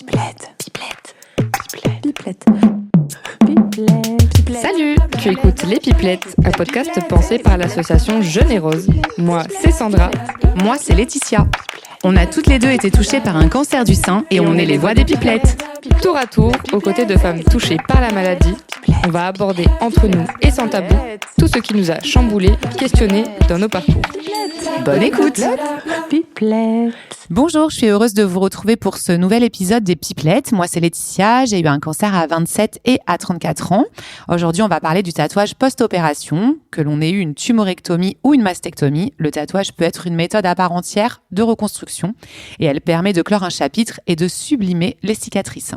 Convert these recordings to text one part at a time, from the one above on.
Pipelette. Salut, tu écoutes Les Pipelettes, un podcast pensé par l'association Jeune et Rose. Moi, c'est Sandra. Moi, c'est Laetitia. On a toutes les deux été touchées par un cancer du sein et on est les voix des pipelettes. Tour à tour, aux côtés de femmes touchées par la maladie, on va aborder entre nous et sans tabou tout ce qui nous a chamboulés, questionnés dans nos parcours. Bonne écoute. Pipelette. Bonjour, je suis heureuse de vous retrouver pour ce nouvel épisode des Pipelettes. Moi, c'est Laetitia, j'ai eu un cancer à 27 et à 34 ans. Aujourd'hui, on va parler du tatouage post-opération. Que l'on ait eu une tumorectomie ou une mastectomie, le tatouage peut être une méthode à part entière de reconstruction et elle permet de clore un chapitre et de sublimer les cicatrices.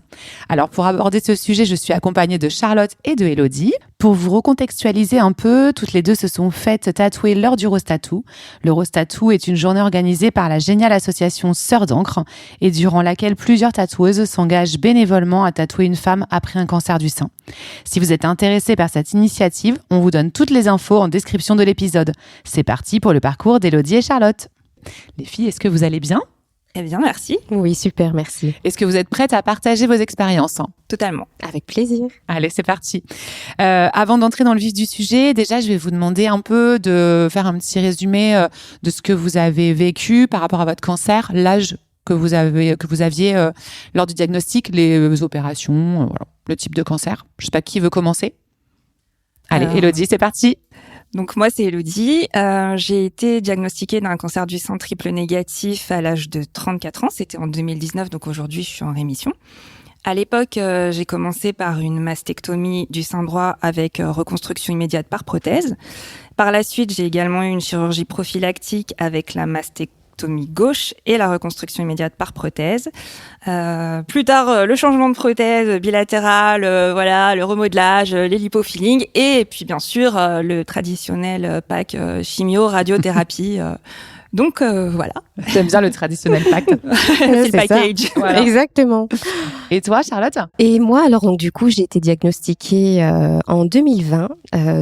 Alors, pour aborder ce sujet, je suis accompagnée de Charlotte et de Elodie. Pour vous recontextualiser un peu, toutes les deux se sont faites tatouer lors du Rose Tattoo. Le Rose Tattoo est une journée organisée par la géniale association Sœurs d'encre et durant laquelle plusieurs tatoueuses s'engagent bénévolement à tatouer une femme après un cancer du sein. Si vous êtes intéressé par cette initiative, on vous donne toutes les infos en description de l'épisode. C'est parti pour le parcours d'Elodie et Charlotte. Les filles, est-ce que vous allez bien ? Eh bien, merci. Oui, super, merci. Est-ce que vous êtes prêtes à partager vos expériences ? Totalement. Avec plaisir. Allez, c'est parti. Avant d'entrer dans le vif du sujet, déjà, je vais vous demander un peu de faire un petit résumé de ce que vous avez vécu par rapport à votre cancer, l'âge que vous aviez lors du diagnostic, les opérations, voilà, le type de cancer. Je sais pas qui veut commencer. Allez, Elodie, c'est parti. Donc moi, c'est Elodie. J'ai été diagnostiquée d'un cancer du sein triple négatif à l'âge de 34 ans. C'était en 2019, donc aujourd'hui, je suis en rémission. À l'époque, j'ai commencé par une mastectomie du sein droit avec reconstruction immédiate par prothèse. Par la suite, j'ai également eu une chirurgie prophylactique avec la mastectomie gauche et la reconstruction immédiate par prothèse. Plus tard, le changement de prothèse bilatérale, voilà, le remodelage, les lipofillings et puis bien sûr le traditionnel pack chimio, radiothérapie. Donc voilà. J'aime bien le traditionnel pack. C'est le package. Voilà. Exactement. Et toi, Charlotte ? Et moi, alors donc du coup, j'ai été diagnostiquée en 2020.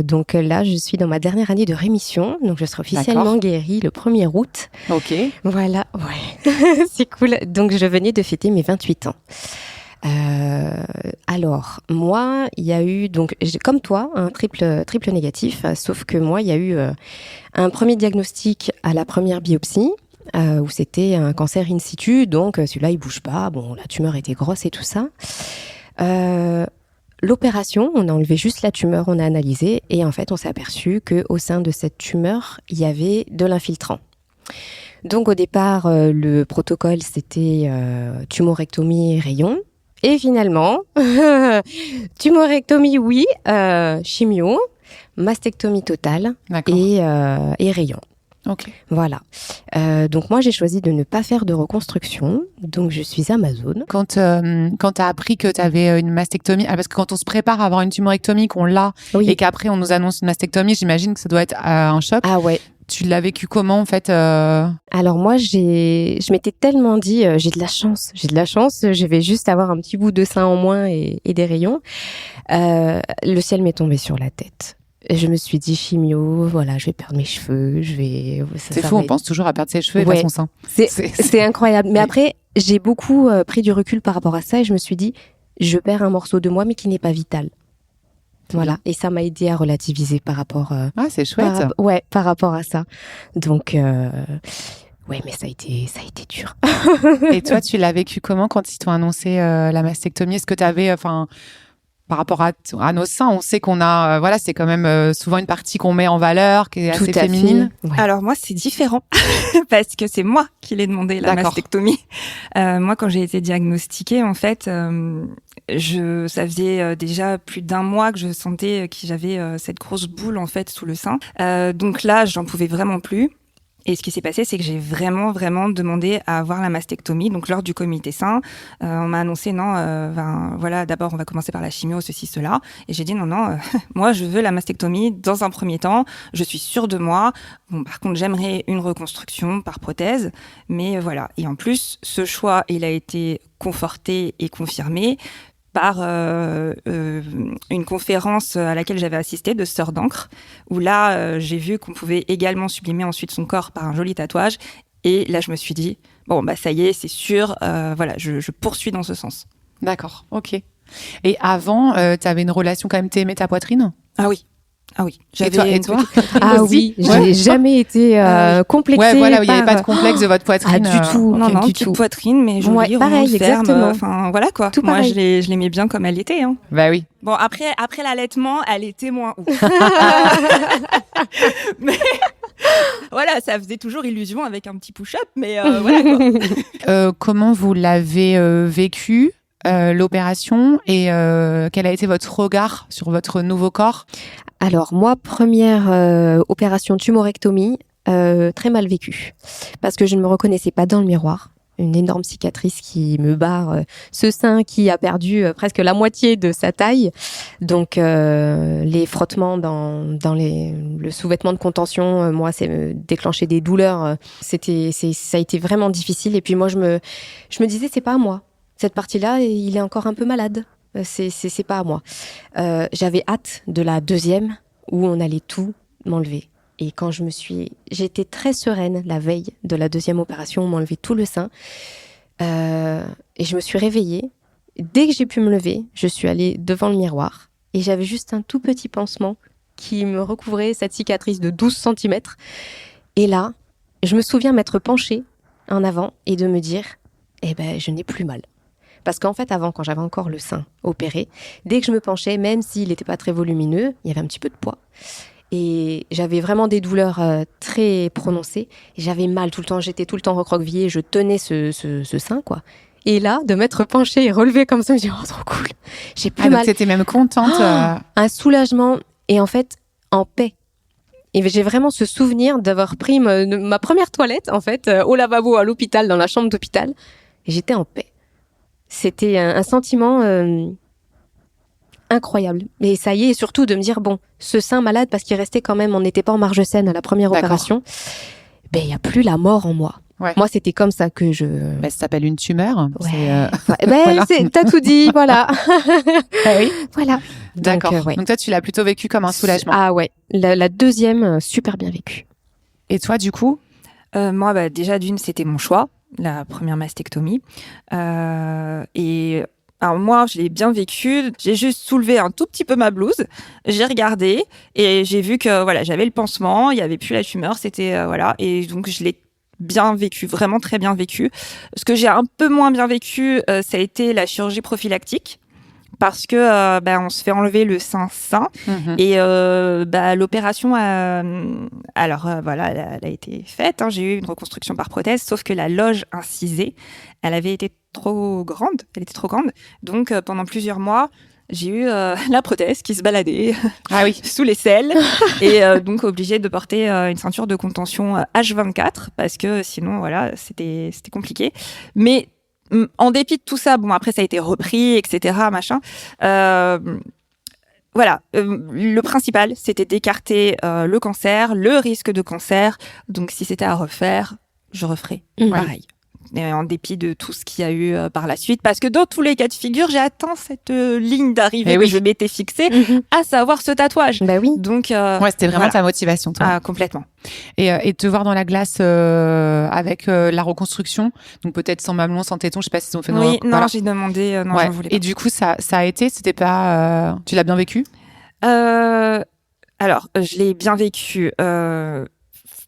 Donc là, je suis dans ma dernière année de rémission. Donc je serai officiellement guérie le 1er août. Ok. Voilà, ouais. C'est cool. Donc je venais de fêter mes 28 ans. Alors, moi, il y a eu, donc, comme toi, un triple négatif, sauf que moi, il y a eu un premier diagnostic à la première biopsie, où c'était un cancer in situ, donc celui-là, il bouge pas, bon, la tumeur était grosse et tout ça. L'opération, on a enlevé juste la tumeur, on a analysé, et en fait, on s'est aperçu qu'au sein de cette tumeur, il y avait de l'infiltrant. Donc, au départ, le protocole, c'était tumorectomie rayon. Et finalement, tumorectomie, oui, chimio, mastectomie totale et rayon. Ok. Voilà. Donc moi, j'ai choisi de ne pas faire de reconstruction. Donc je suis Amazon. Quand tu as appris que tu avais une mastectomie, parce que quand on se prépare à avoir une tumorectomie, qu'on l'a, oui. Et qu'après on nous annonce une mastectomie, j'imagine que ça doit être un choc. Ah ouais. Tu l'as vécu comment en fait Alors moi, je m'étais tellement dit, j'ai de la chance, je vais juste avoir un petit bout de sein en moins et des rayons. Le ciel m'est tombé sur la tête. Et je me suis dit chimio, voilà, je vais perdre mes cheveux, C'est fou, on pense toujours à perdre ses cheveux et pas son sein. C'est incroyable. Mais après, j'ai beaucoup pris du recul par rapport à ça et je me suis dit, je perds un morceau de moi mais qui n'est pas vital. Voilà, et ça m'a aidé à relativiser par rapport. Ah, c'est chouette. Par rapport à ça. Donc, ouais, mais ça a été dur. Et toi, tu l'as vécu comment quand ils t'ont annoncé la mastectomie ? Est-ce que tu avais, par rapport à nos seins, on sait qu'on a, voilà, c'est quand même souvent une partie qu'on met en valeur, qui est assez féminine. Ouais. Alors moi, c'est différent parce que c'est moi qui l'ai demandé la mastectomie. Moi, quand j'ai été diagnostiquée, en fait, ça faisait déjà plus d'1 mois que je sentais que j'avais cette grosse boule en fait sous le sein. Donc là, j'en pouvais vraiment plus. Et ce qui s'est passé, c'est que j'ai vraiment demandé à avoir la mastectomie. Donc, lors du comité sein, on m'a annoncé voilà, d'abord, on va commencer par la chimio, ceci, cela. Et j'ai dit non, moi, je veux la mastectomie dans un premier temps. Je suis sûre de moi. Bon, par contre, j'aimerais une reconstruction par prothèse. Mais voilà. Et en plus, ce choix, il a été conforté et confirmé par une conférence à laquelle j'avais assisté de Sœurs d'encre, où là, j'ai vu qu'on pouvait également sublimer ensuite son corps par un joli tatouage. Et là, je me suis dit, bon, bah ça y est, c'est sûr, voilà, je poursuis dans ce sens. D'accord, ok. Et avant, tu avais une relation quand même, t'aimais ta poitrine ? Ah oui. Et toi Ah oui, j'ai jamais été complexée. Ouais, voilà, il n'y avait pas de complexe de votre poitrine. Ah, du tout. Non, du petite tout. poitrine, mais jolie, pareil, ferme. exactement. Enfin, voilà quoi. Tout Moi, pareil. je l'aimais bien comme elle était. Hein. Bah oui. Bon, après l'allaitement, elle était moins ouf. Mais voilà, ça faisait toujours illusion avec un petit push-up, mais voilà quoi. Comment vous l'avez vécu l'opération et quel a été votre regard sur votre nouveau corps ? Alors moi, première opération tumorectomie, très mal vécue, parce que je ne me reconnaissais pas dans le miroir. Une énorme cicatrice qui me barre ce sein qui a perdu presque la moitié de sa taille. Donc les frottements dans le sous-vêtement de contention, moi, c'est déclencher des douleurs. Ça a été vraiment difficile. Et puis moi, je me disais, c'est pas à moi. Cette partie-là, il est encore un peu malade. C'est pas à moi. J'avais hâte de la deuxième où on allait tout m'enlever. Et quand j'étais très sereine la veille de la deuxième opération, on m'a enlevé tout le sein. Et je me suis réveillée. Dès que j'ai pu me lever, je suis allée devant le miroir et j'avais juste un tout petit pansement qui me recouvrait cette cicatrice de 12 cm. Et là, je me souviens m'être penchée en avant et de me dire, je n'ai plus mal. Parce qu'en fait, avant, quand j'avais encore le sein opéré, dès que je me penchais, même s'il n'était pas très volumineux, il y avait un petit peu de poids. Et j'avais vraiment des douleurs très prononcées. Et j'avais mal tout le temps. J'étais tout le temps recroquevillée. Je tenais ce sein, quoi. Et là, de m'être penchée et relevée comme ça, je me dis, oh, trop cool. J'ai plus mal. Donc, t'étais même contente. Un soulagement. Et en fait, en paix. Et j'ai vraiment ce souvenir d'avoir pris ma première toilette, en fait, au lavabo à l'hôpital, dans la chambre d'hôpital. Et j'étais en paix. C'était un sentiment incroyable. Et ça y est, et surtout de me dire, bon, ce sein malade, parce qu'il restait quand même, on n'était pas en marge saine à la première opération, il n'y a plus la mort en moi. Ouais. Moi, c'était comme ça que je... Ça s'appelle une tumeur. Ouais. Voilà. T'as tout dit, voilà. Ah oui. Voilà. D'accord. Donc, Donc toi, tu l'as plutôt vécu comme un soulagement. Ah ouais. La deuxième, super bien vécue. Et toi, du coup ? Moi, déjà d'une, c'était mon choix, la première mastectomie. Et alors moi, je l'ai bien vécu. J'ai juste soulevé un tout petit peu ma blouse. J'ai regardé et j'ai vu que voilà, j'avais le pansement, il y avait plus la tumeur. C'était voilà. Et donc je l'ai bien vécu, vraiment très bien vécu. Ce que j'ai un peu moins bien vécu, ça a été la chirurgie prophylactique. Parce que on se fait enlever le sein sain et l'opération voilà, elle a été faite, hein, j'ai eu une reconstruction par prothèse, sauf que la loge incisée, elle avait été trop grande, donc pendant plusieurs mois j'ai eu la prothèse qui se baladait sous les selles et donc obligée de porter une ceinture de contention H24 parce que sinon voilà c'était compliqué. Mais en dépit de tout ça, bon après ça a été repris, etc. machin. Voilà, le principal c'était d'écarter le cancer, le risque de cancer. Donc si c'était à refaire, je referais pareil. Et en dépit de tout ce qu'il y a eu par la suite, parce que dans tous les cas de figure, j'ai atteint cette ligne d'arrivée que je m'étais fixée, à savoir ce tatouage. Bah oui. Donc c'était vraiment ta motivation, toi. Ah, complètement. Et te voir dans la glace avec la reconstruction, donc peut-être sans mamelon, sans téton, je sais pas s'ils ont fait. Oui, non, j'ai demandé, non, j'en voulais pas. Et du coup, ça a été, c'était pas, tu l'as bien vécu? Alors, je l'ai bien vécu.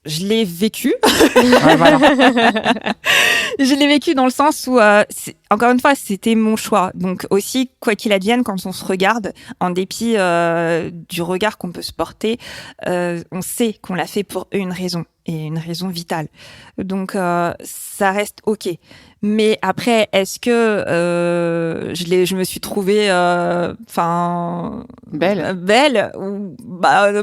Je l'ai vécu. Voilà. Je l'ai vécu dans le sens où, encore une fois, c'était mon choix. Donc aussi, quoi qu'il advienne, quand on se regarde, en dépit du regard qu'on peut se porter, on sait qu'on l'a fait pour une raison, et une raison vitale. Donc ça reste OK. Mais après, est-ce que je me suis trouvée belle ou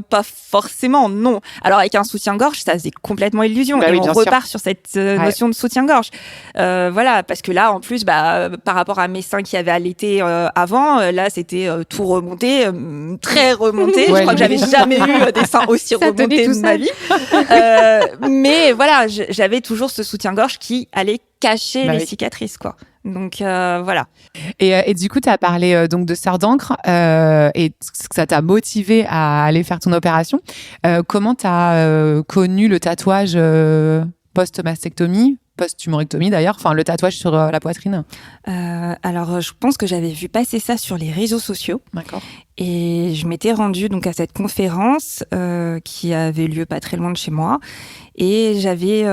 pas forcément, non. Alors avec un soutien-gorge, ça faisait complètement illusion et on repart sur cette notion de soutien-gorge. Voilà, parce que là en plus par rapport à mes seins qui avaient allaité avant, là c'était tout remonté, très remonté. Je crois que j'avais jamais eu des seins aussi remontés de ma vie. Mais voilà, j'avais toujours ce soutien-gorge qui allait cacher les cicatrices, quoi. Donc voilà. Et du coup, tu as parlé donc de sœur d'encre et ça t'a motivé à aller faire ton opération. Comment tu as connu le tatouage post-mastectomie, post-tumorectomie d'ailleurs, enfin le tatouage sur la poitrine? Alors, je pense que j'avais vu passer ça sur les réseaux sociaux. D'accord. Et je m'étais rendue donc à cette conférence qui avait lieu pas très loin de chez moi. Et j'avais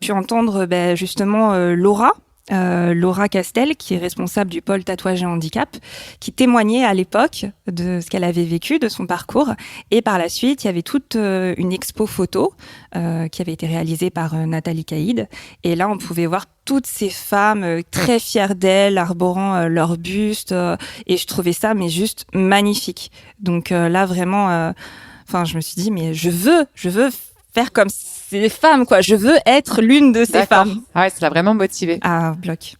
pu entendre justement Laura Castel, qui est responsable du pôle tatouage et handicap, qui témoignait à l'époque de ce qu'elle avait vécu, de son parcours. Et par la suite, il y avait toute une expo photo qui avait été réalisée par Nathalie Caïd. Et là, on pouvait voir toutes ces femmes très fières d'elles, arborant leur buste. Et je trouvais ça mais juste magnifique. Donc là, vraiment, je me suis dit, mais je veux faire comme ces femmes, quoi. Je veux être l'une de ces femmes. Ah ouais, ça l'a vraiment motivée. Ah, bloc.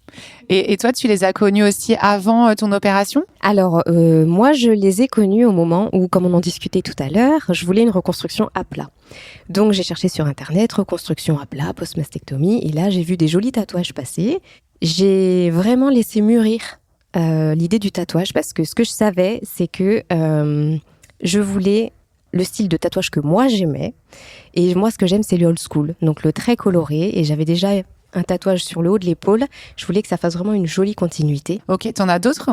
Et toi, tu les as connues aussi avant ton opération? Alors, moi, je les ai connues au moment où, comme on en discutait tout à l'heure, je voulais une reconstruction à plat. Donc, j'ai cherché sur Internet, reconstruction à plat, post-mastectomie, et là, j'ai vu des jolis tatouages passer. J'ai vraiment laissé mûrir l'idée du tatouage, parce que ce que je savais, c'est que je voulais le style de tatouage que moi, j'aimais. Et moi, ce que j'aime, c'est le old school, donc le très coloré. Et j'avais déjà un tatouage sur le haut de l'épaule. Je voulais que ça fasse vraiment une jolie continuité. Ok, t'en as d'autres?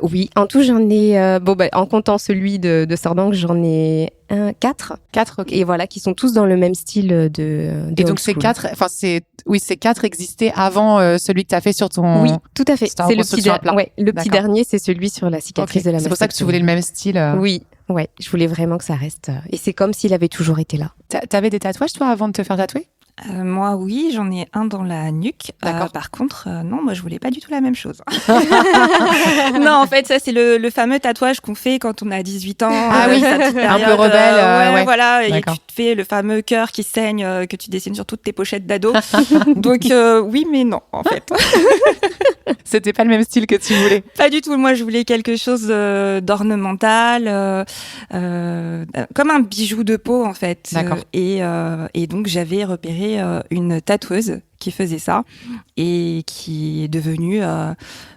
Oui, en tout, j'en ai... en comptant celui de Sordanque, j'en ai 4. 4, ok. Et voilà, qui sont tous dans le même style de Et donc, old ces school. 4, ces 4 existaient avant celui que t'as fait sur ton... Oui, tout à fait. C'était C'est le petit D'accord. dernier, c'est celui sur la cicatrice de la mastectomie. C'est pour ça que tu voulais le même style. Oui, ouais, je voulais vraiment que ça reste... Et c'est comme s'il avait toujours été là. T'avais des tatouages, toi, avant de te faire tatouer? Moi, oui, j'en ai un dans la nuque. D'accord. Par contre, non, moi, je voulais pas du tout la même chose. Non, en fait, ça, c'est le fameux tatouage qu'on fait quand on a 18 ans. Ah oui, sa petite un peu période, rebelle. Ouais. voilà. Et D'accord. tu te fais le fameux cœur qui saigne, que tu dessines sur toutes tes pochettes d'ado. Donc, oui, mais non, en fait. C'était pas le même style que tu voulais. Pas du tout. Moi, je voulais quelque chose d'ornemental, comme un bijou de peau, en fait. D'accord. Et donc, j'avais repéré une tatoueuse qui faisait ça et qui est devenue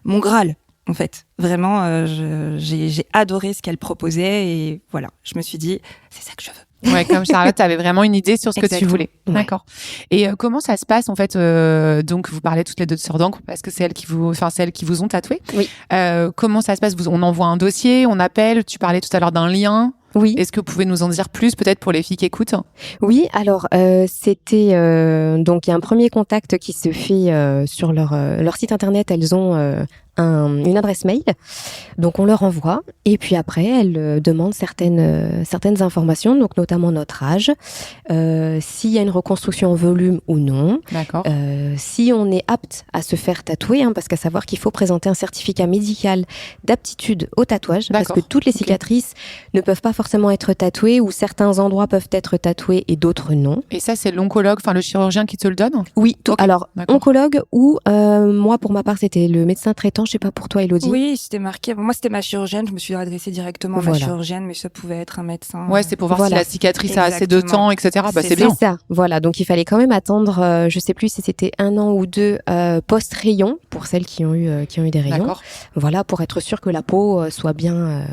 mon Graal, en fait. Vraiment, j'ai adoré ce qu'elle proposait et voilà, je me suis dit, c'est ça que je veux. Ouais, comme Charlotte, t'avais vraiment une idée sur ce que tu Exactement. voulais. Ouais. D'accord. Et comment ça se passe en fait donc vous parlez toutes les deux de Sordanque parce que c'est elles qui vous ont tatoué. Oui. Comment ça se passe? On envoie un dossier, on appelle. Tu parlais tout à l'heure d'un lien. Oui. Est-ce que vous pouvez nous en dire plus, peut-être pour les filles qui écoutent? Oui, alors c'était donc il y a un premier contact qui se fait sur leur site internet. Elles ont une adresse mail, donc on leur envoie et puis après elles demandent certaines informations, donc notamment notre âge, s'il y a une reconstruction en volume ou non, D'accord. si on est apte à se faire tatouer, parce qu'à savoir qu'il faut présenter un certificat médical d'aptitude au tatouage, parce D'accord. que toutes les cicatrices ne peuvent pas forcément être tatouées ou certains endroits peuvent être tatoués et d'autres non. Et ça, c'est l'oncologue, enfin le chirurgien qui te le donne? Oui, Ok, alors d'accord. oncologue ou moi pour ma part c'était le médecin traitant, je sais pas pour toi Elodie. Oui, c'était marqué. Moi, c'était ma chirurgienne. Je me suis adressée directement à ma Voilà. chirurgienne, mais ça pouvait être un médecin. Ouais, c'est pour voir Voilà. si la cicatrice a assez de Exactement. temps, etc. Bah, c'est C'est bien. C'est ça, voilà. Donc il fallait quand même attendre, je sais plus si c'était 1 an ou 2 post-rayon pour celles qui ont eu des rayons. D'accord. Voilà, pour être sûr que la peau soit bien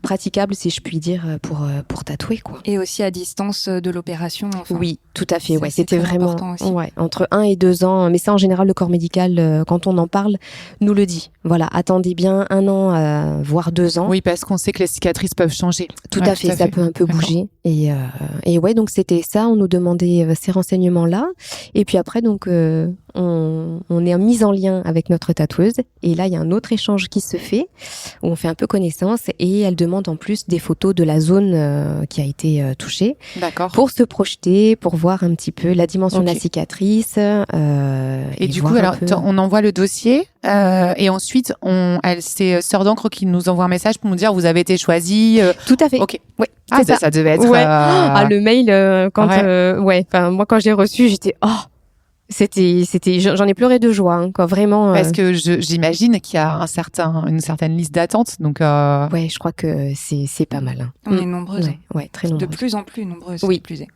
praticable, si je puis dire, pour tatouer quoi. Et aussi à distance de l'opération. Enfin. Oui, tout à fait. Ça, Ouais, c'est c'était très vraiment important aussi. entre 1 et 2 ans. Mais ça, en général, le corps médical, quand on en parle, nous le dit. Voilà, attendez bien 1 an, voire 2 ans. Oui, parce qu'on sait que les cicatrices peuvent changer. Tout Ouais, à fait, ça peut un peu D'accord. bouger. Et ouais, donc c'était ça. On nous demandait ces renseignements-là. Et puis après, donc, on est mis en lien avec notre tatoueuse. Et là, il y a un autre échange qui se fait où on fait un peu connaissance et elle demande en plus des photos de la zone qui a été touchée D'accord. pour se projeter, pour voir un petit peu la dimension de la Ok. cicatrice. Et du voir coup, un alors, peu- on envoie le dossier et ensuite, c'est Sœur d'encre qui nous envoie un message pour nous dire vous avez été choisi. Tout à fait. Ok. Ouais, Ah, c'est ça. devait être. Ouais. Le mail, moi quand j'ai reçu, j'étais j'en ai pleuré de joie, quoi, vraiment. Parce que j'imagine qu'il y a une certaine liste d'attente, donc. Ouais, je crois que c'est pas mal. Hein. On est nombreuses. Ouais, très De nombreuses. plus en plus nombreuses. Oui. qui plus est.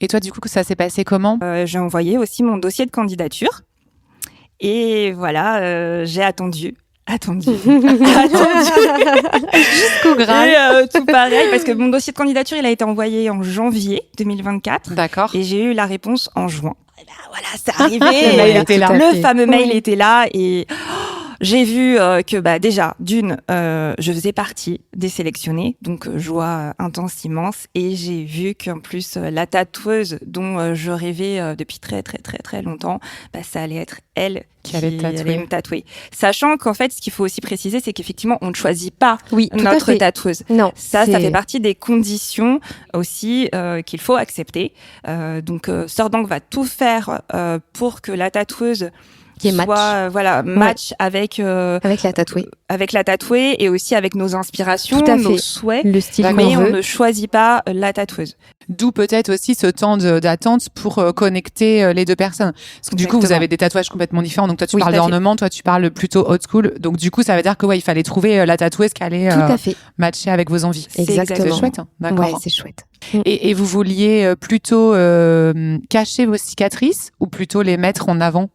Et toi, du coup, ça s'est passé comment? J'ai envoyé aussi mon dossier de candidature. Et voilà, j'ai attendu attendu. Jusqu'au Graal. Et tout pareil, parce que mon dossier de candidature, il a été envoyé en janvier 2024. D'accord. Et j'ai eu la réponse en juin. Et ben voilà, c'est arrivé. Le mail était là. Le fameux mail était là et j'ai vu que déjà, je faisais partie des sélectionnés, donc joie intense, immense, et j'ai vu qu'en plus la tatoueuse dont je rêvais depuis très très très très longtemps, ça allait être elle qui allait me tatouer. Sachant qu'en fait, ce qu'il faut aussi préciser, c'est qu'effectivement, on ne choisit pas notre tatoueuse. Non, ça fait partie des conditions aussi qu'il faut accepter. Donc, Sœur d'Ancre va tout faire pour que la tatoueuse qui est match avec la tatouée et aussi avec nos inspirations, nos souhaits, le style mais on ne choisit pas la tatoueuse. D'où peut-être aussi ce temps d'attente pour connecter les deux personnes. Parce que du coup, vous avez des tatouages complètement différents. Donc toi, tu parles d'ornement, toi, tu parles plutôt old school. Donc du coup, ça veut dire que il fallait trouver la tatoueuse qui allait matcher avec vos envies. Exactement. C'est chouette. Hein. D'accord. Ouais, c'est chouette. Et vous vouliez plutôt cacher vos cicatrices ou plutôt les mettre en avant?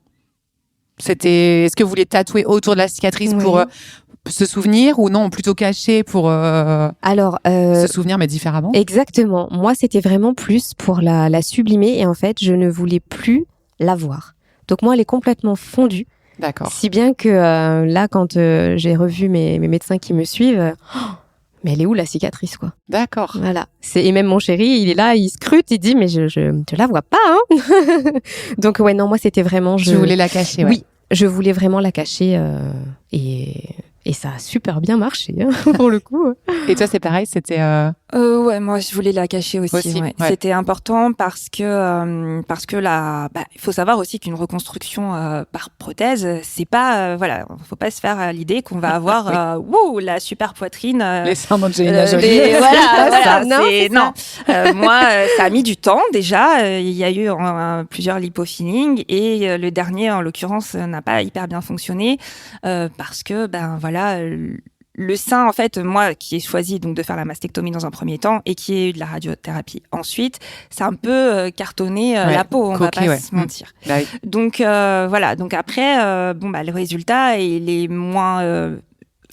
Est-ce que vous vouliez tatouer autour de la cicatrice pour se souvenir ou non, plutôt cacher pour se souvenir mais différemment? Exactement. Moi, c'était vraiment plus pour la sublimer et en fait, je ne voulais plus la voir. Donc moi, elle est complètement fondue. D'accord. Si bien que là, quand j'ai revu mes médecins qui me suivent, mais elle est où la cicatrice, quoi? D'accord. Voilà. Et même mon chéri, il est là, il scrute, il dit, mais je la vois pas, hein. Donc, non, moi, c'était vraiment, je voulais la cacher, Oui, je voulais vraiment la cacher, et ça a super bien marché, hein, pour le coup. Et toi, c'est pareil, c'était... Ouais, moi, je voulais la cacher aussi. Ouais. C'était important parce que il faut savoir aussi qu'une reconstruction par prothèse, c'est pas, faut pas se faire à l'idée qu'on va avoir, la super poitrine. Les seins d'Angelina Jolie. Non. Moi, ça a mis du temps déjà. Il y a eu plusieurs lipofillings et le dernier, en l'occurrence, n'a pas hyper bien fonctionné parce que, le sein, en fait, moi, qui ai choisi donc de faire la mastectomie dans un premier temps et qui ai eu de la radiothérapie ensuite, c'est un peu cartonné la peau, on va pas se mentir. Donc donc après, le résultat il est moins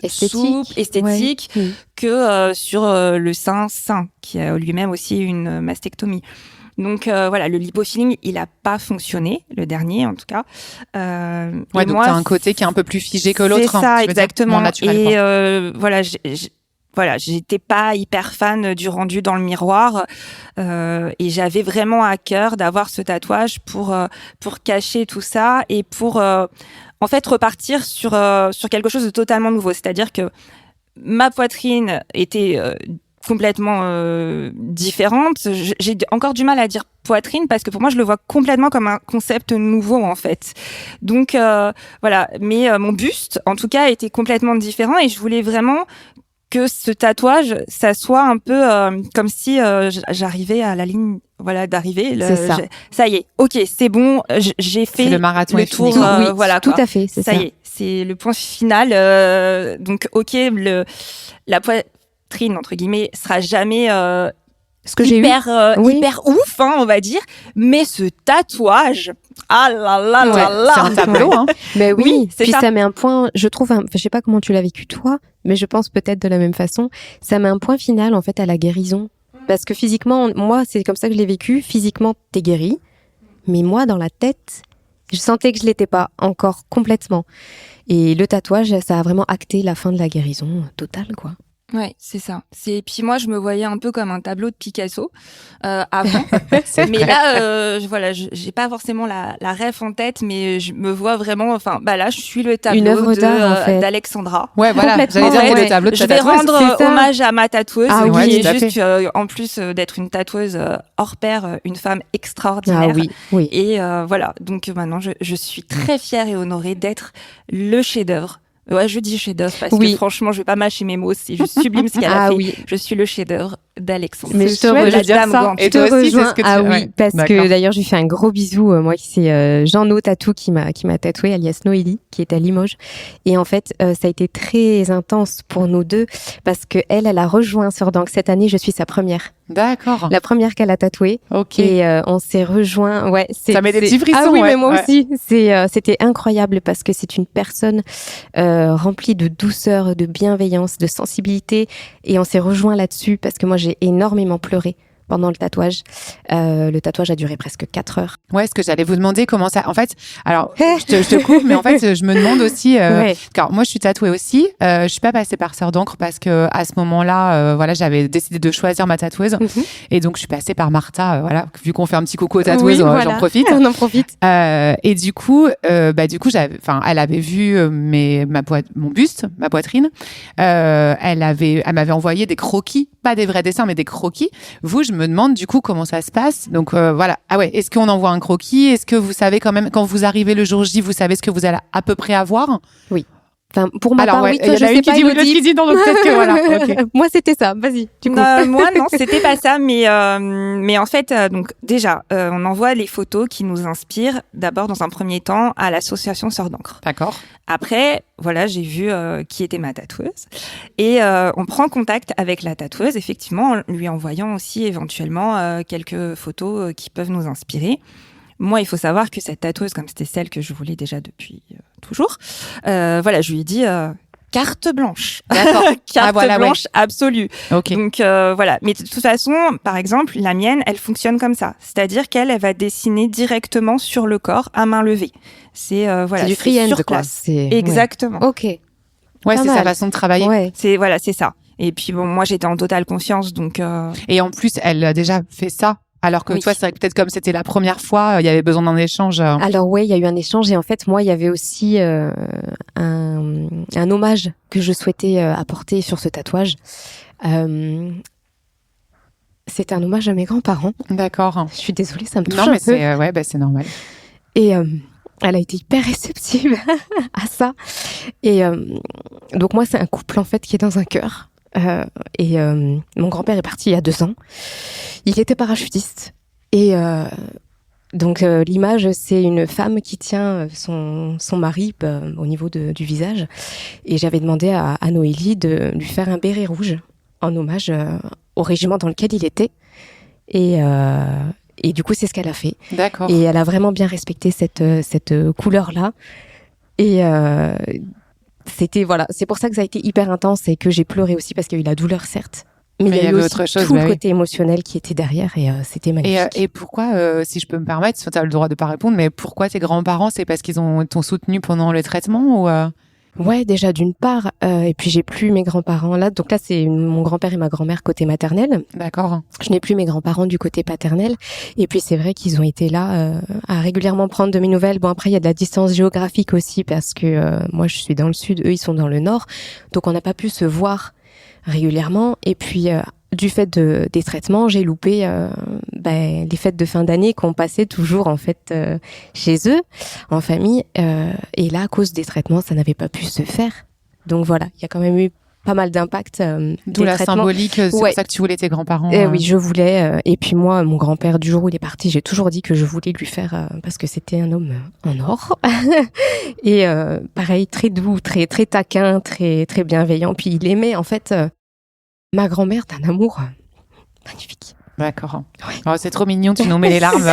esthétique que sur le sein sain, qui a lui-même aussi une mastectomie. Donc le lipofilling, il a pas fonctionné, le dernier en tout cas. Donc t'as un côté qui est un peu plus figé que l'autre. C'est ça, exactement. Et j'étais pas hyper fan du rendu dans le miroir et j'avais vraiment à cœur d'avoir ce tatouage pour cacher tout ça et pour en fait repartir sur quelque chose de totalement nouveau. C'est-à-dire que ma poitrine était complètement différente. J'ai encore du mal à dire poitrine parce que pour moi je le vois complètement comme un concept nouveau en fait. Donc mais mon buste en tout cas était complètement différent et je voulais vraiment que ce tatouage ça soit un peu comme si j'arrivais à la ligne d'arrivée. Ça y est, ok, c'est bon, j'ai fait le marathon, le tour. Tout à fait, c'est ça. Ça y est, c'est le point final. Donc ok, la poitrine entre guillemets sera jamais ce que j'ai hyper ouf, hein, on va dire, mais ce tatouage, ah là là là là, c'est un tableau, hein. Mais oui, c'est puis ça met un point, je trouve, je sais pas comment tu l'as vécu toi, mais je pense peut-être de la même façon, ça met un point final en fait à la guérison, parce que physiquement, moi c'est comme ça que je l'ai vécu, physiquement t'es guéri, mais moi dans la tête, je sentais que je l'étais pas encore complètement, et le tatouage, ça a vraiment acté la fin de la guérison totale, quoi. Ouais, c'est ça. Puis moi, je me voyais un peu comme un tableau de Picasso avant. Mais là, j'ai pas forcément la ref en tête, mais je me vois vraiment. Enfin, là, je suis le tableau d'Alexandra. Ouais, voilà. J'allais dire le tableau de je vais rendre hommage à ma tatoueuse, qui est juste, en plus d'être une tatoueuse hors pair, une femme extraordinaire. Ah oui. Et Donc maintenant, je suis très fière et honorée d'être le chef-d'œuvre. Ouais, je dis chef-d'œuvre parce que franchement, je vais pas mâcher mes mots. C'est juste sublime ce qu'elle a fait. Oui. Je suis le chef-d'œuvre d'Alexandre. Mais je te rejoins. Et toi aussi, c'est ce que tu... Ah oui, parce que d'ailleurs, je lui fais un gros bisou. Moi, c'est Jean-No Tatou qui m'a tatoué, alias Noélie, qui est à Limoges. Et en fait, ça a été très intense pour nous deux parce que elle a rejoint Sœur d'Ancre cette année. Je suis sa première. D'accord. La première qu'elle a tatouée. Ok. Et on s'est rejoint. Ouais, ça met des petits frissons. Ah oui, mais moi aussi. C'était incroyable parce que c'est une personne remplie de douceur, de bienveillance, de sensibilité. Et on s'est rejoint là-dessus parce que moi, j'ai énormément pleuré pendant le tatouage. Le tatouage a duré presque 4 heures. Ouais, ce que j'allais vous demander, comment ça... En fait, alors, je te coupe, mais en fait, je me demande aussi... Car moi, je suis tatouée aussi. Je suis pas passée par Sœur d'Ancre parce que à ce moment-là, voilà, j'avais décidé de choisir ma tatoueuse. Et donc, je suis passée par Martha. Voilà, vu qu'on fait un petit coucou aux tatoueuses, j'en profite. On en profite. Et du coup, elle avait vu mon buste, ma poitrine. Elle m'avait envoyé des croquis, pas des vrais dessins, mais des croquis. Vous, je me demande du coup comment ça se passe. Donc voilà. Ah ouais, est-ce qu'on envoie un croquis? Est-ce que vous savez quand même, quand vous arrivez le jour J, vous savez ce que vous allez à peu près avoir? Oui. Enfin, pour ma part, oui, toi, je sais pas. Il y en a une qui dit non, donc peut-être que voilà. Okay. Moi, c'était ça. Vas-y. Moi, non, c'était pas ça. Mais en fait, donc déjà, on envoie les photos qui nous inspirent. D'abord, dans un premier temps, à l'association Sœur d'Ancre. D'accord. Après, voilà, j'ai vu qui était ma tatoueuse et on prend contact avec la tatoueuse, effectivement, en lui envoyant aussi éventuellement quelques photos qui peuvent nous inspirer. Moi, il faut savoir que cette tatoueuse, comme c'était celle que je voulais déjà depuis toujours, voilà, je lui ai dit carte blanche. D'accord. Carte blanche absolue. Okay. Donc voilà. Mais de toute façon, par exemple, la mienne, elle fonctionne comme ça. C'est-à-dire qu'elle va dessiner directement sur le corps à main levée. C'est du freehand, sur place. Exactement. Ouais. Ok. Ouais, c'est sa façon de travailler. Ouais. C'est ça. Et puis bon, moi j'étais en totale confiance, donc. Et en plus, elle a déjà fait ça. Alors que toi, c'est peut-être comme c'était la première fois, il y avait besoin d'un échange. Alors oui, il y a eu un échange et en fait, moi, il y avait aussi un hommage que je souhaitais apporter sur ce tatouage. C'était un hommage à mes grands-parents. D'accord. Je suis désolée, ça me touche un peu. Non, mais c'est normal. Et elle a été hyper réceptive à ça. Et donc moi, c'est un couple en fait qui est dans un chœur. Et mon grand-père est parti il y a 2 ans. Il était parachutiste. Et donc l'image, c'est une femme qui tient son mari au niveau du visage. Et j'avais demandé à Noélie de lui faire un béret rouge en hommage au régiment dans lequel il était. Et du coup, c'est ce qu'elle a fait. D'accord. Et elle a vraiment bien respecté cette couleur-là. Et c'est pour ça que ça a été hyper intense et que j'ai pleuré aussi parce qu'il y a eu la douleur, certes. Mais il y a eu aussi autre chose, tout le côté émotionnel qui était derrière et c'était magnifique. Et pourquoi, si je peux me permettre, tu as le droit de pas répondre, mais pourquoi tes grands-parents, c'est parce qu'ils t'ont soutenu pendant le traitement ou Ouais, déjà d'une part, et puis j'ai plus mes grands-parents là. Donc là, c'est mon grand-père et ma grand-mère côté maternel. D'accord. Je n'ai plus mes grands-parents du côté paternel. Et puis c'est vrai qu'ils ont été là à régulièrement prendre de mes nouvelles. Bon, après, il y a de la distance géographique aussi parce que moi, je suis dans le sud, eux, ils sont dans le nord. Donc on n'a pas pu se voir régulièrement. Et puis du fait des traitements, j'ai loupé les fêtes de fin d'année qu'on passait toujours en fait chez eux, en famille. Et là, à cause des traitements, ça n'avait pas pu se faire. Donc voilà, il y a quand même eu pas mal d'impact. D'où la symbolique, c'est pour ça que tu voulais tes grands-parents. Oui, je voulais. Et puis moi, mon grand-père, du jour où il est parti, j'ai toujours dit que je voulais lui faire, parce que c'était un homme en or. Et pareil, très doux, très très taquin, très très bienveillant. Puis il aimait en fait ma grand-mère d'un amour magnifique. D'accord. Ouais. Oh, c'est trop mignon, tu nous mets les larmes.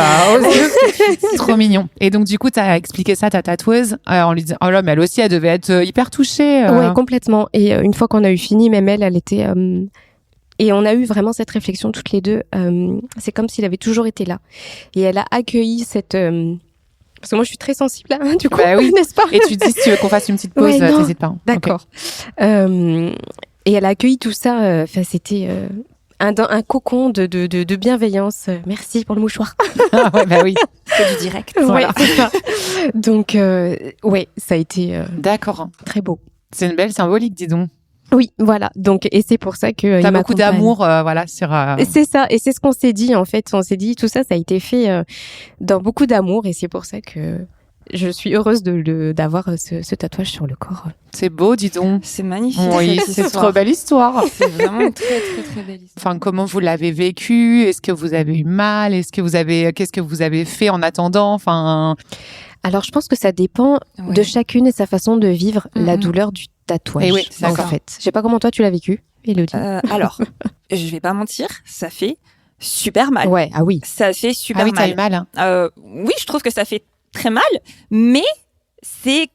C'est trop mignon. Et donc, du coup, tu as expliqué ça à ta tatoueuse en lui disant, oh là, mais elle aussi, elle devait être hyper touchée. Ouais, complètement. Et une fois qu'on a eu fini, même elle était... Et on a eu vraiment cette réflexion toutes les deux. C'est comme s'il avait toujours été là. Et elle a accueilli cette... Parce que moi, je suis très sensible, hein, du coup, oui. n'est-ce pas? Et tu dis, si tu veux qu'on fasse une petite pause, t'hésites pas. D'accord. Okay. Et elle a accueilli tout ça. Enfin, c'était... un cocon de bienveillance. Merci pour le mouchoir. Oui. C'est du direct. Voilà. Ouais, c'est ça. Donc, ça a été d'accord. Très beau. C'est une belle symbolique, dis donc. Oui, voilà. Donc, et c'est pour ça que t'as beaucoup d'amour, sur. C'est ça, et c'est ce qu'on s'est dit en fait. On s'est dit tout ça, ça a été fait dans beaucoup d'amour, et c'est pour ça que je suis heureuse d'avoir ce tatouage sur le corps. C'est beau, dis donc. C'est magnifique. Oui, c'est une trop belle histoire. C'est vraiment une très, très, très belle histoire. Enfin, comment vous l'avez vécu? Est-ce que vous avez eu mal? Qu'est-ce que vous avez fait en attendant? Enfin. Alors, je pense que ça dépend de chacune et sa façon de vivre la douleur du tatouage. Et oui, en fait. Je sais pas comment toi tu l'as vécu, Élodie. Alors, je vais pas mentir, ça fait super mal. Ouais, ah oui. Ça fait super mal. Ah oui, t'as mal. eu mal. Hein. Oui, je trouve que ça fait très mal, mais c'est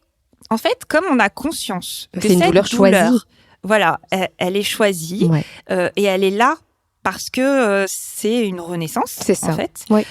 en fait comme on a conscience que c'est une douleur choisie. Voilà, elle est choisie et elle est là parce que c'est une renaissance. C'est ça. En fait. Ouais.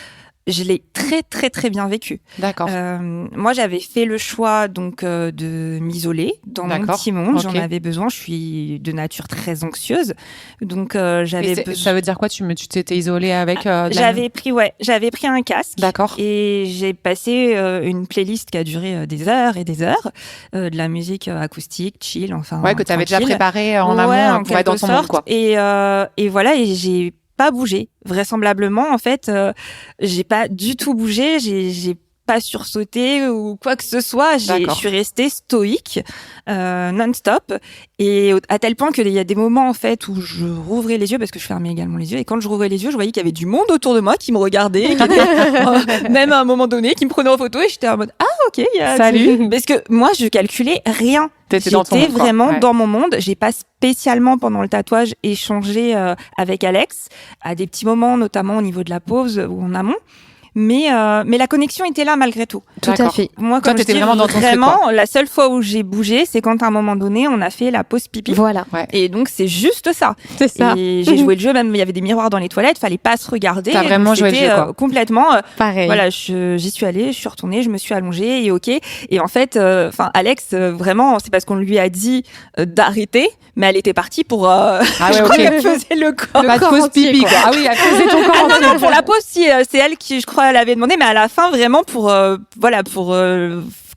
Je l'ai très très très bien vécu. D'accord. Moi, j'avais fait le choix donc de m'isoler dans mon petit monde. Okay. J'en avais besoin. Je suis de nature très anxieuse, donc j'avais besoin. Ça veut dire quoi? Tu t'étais isolée avec J'avais pris un casque. D'accord. Et j'ai passé une playlist qui a duré des heures et des heures, de la musique acoustique, chill, enfin. Ouais, que tu avais déjà préparé en amont pour être dans ton monde, quoi. Et voilà, et j'ai pas bougé. Vraisemblablement, en fait, j'ai pas du tout bougé. J'ai pas sursauté ou quoi que ce soit. Je suis restée stoïque, non-stop. Et à tel point qu'il y a des moments, en fait, où je rouvrais les yeux, parce que je fermais également les yeux. Et quand je rouvrais les yeux, je voyais qu'il y avait du monde autour de moi qui me regardait, qui était, même à un moment donné, qui me prenait en photo. Et j'étais en mode, ah, ok, salut. Parce que moi, je calculais rien. J'étais vraiment dans mon monde. J'ai pas spécialement pendant le tatouage échangé avec Alex à des petits moments, notamment au niveau de la pause ou en amont. Mais la connexion était là malgré tout. Tout à fait. Moi, quand t'étais vraiment dans ton truc, quoi. La seule fois où j'ai bougé, c'est quand à un moment donné, on a fait la pause pipi. Voilà. Ouais. Et donc c'est juste ça. C'est ça. Et j'ai joué le jeu, même il y avait des miroirs dans les toilettes, fallait pas se regarder. T'as vraiment joué le jeu, quoi. Complètement. Pareil. Voilà, j'y suis allée, je suis retournée, je me suis allongée et ok. Et en fait, Alex, vraiment, c'est parce qu'on lui a dit d'arrêter, mais elle était partie pour. Elle faisait le corps. Pas de pause pipi, quoi. Ah oui, elle faisait ton corps. Non, pour la pause, si, c'est elle qui, je crois, elle avait demandé, mais à la fin, vraiment pour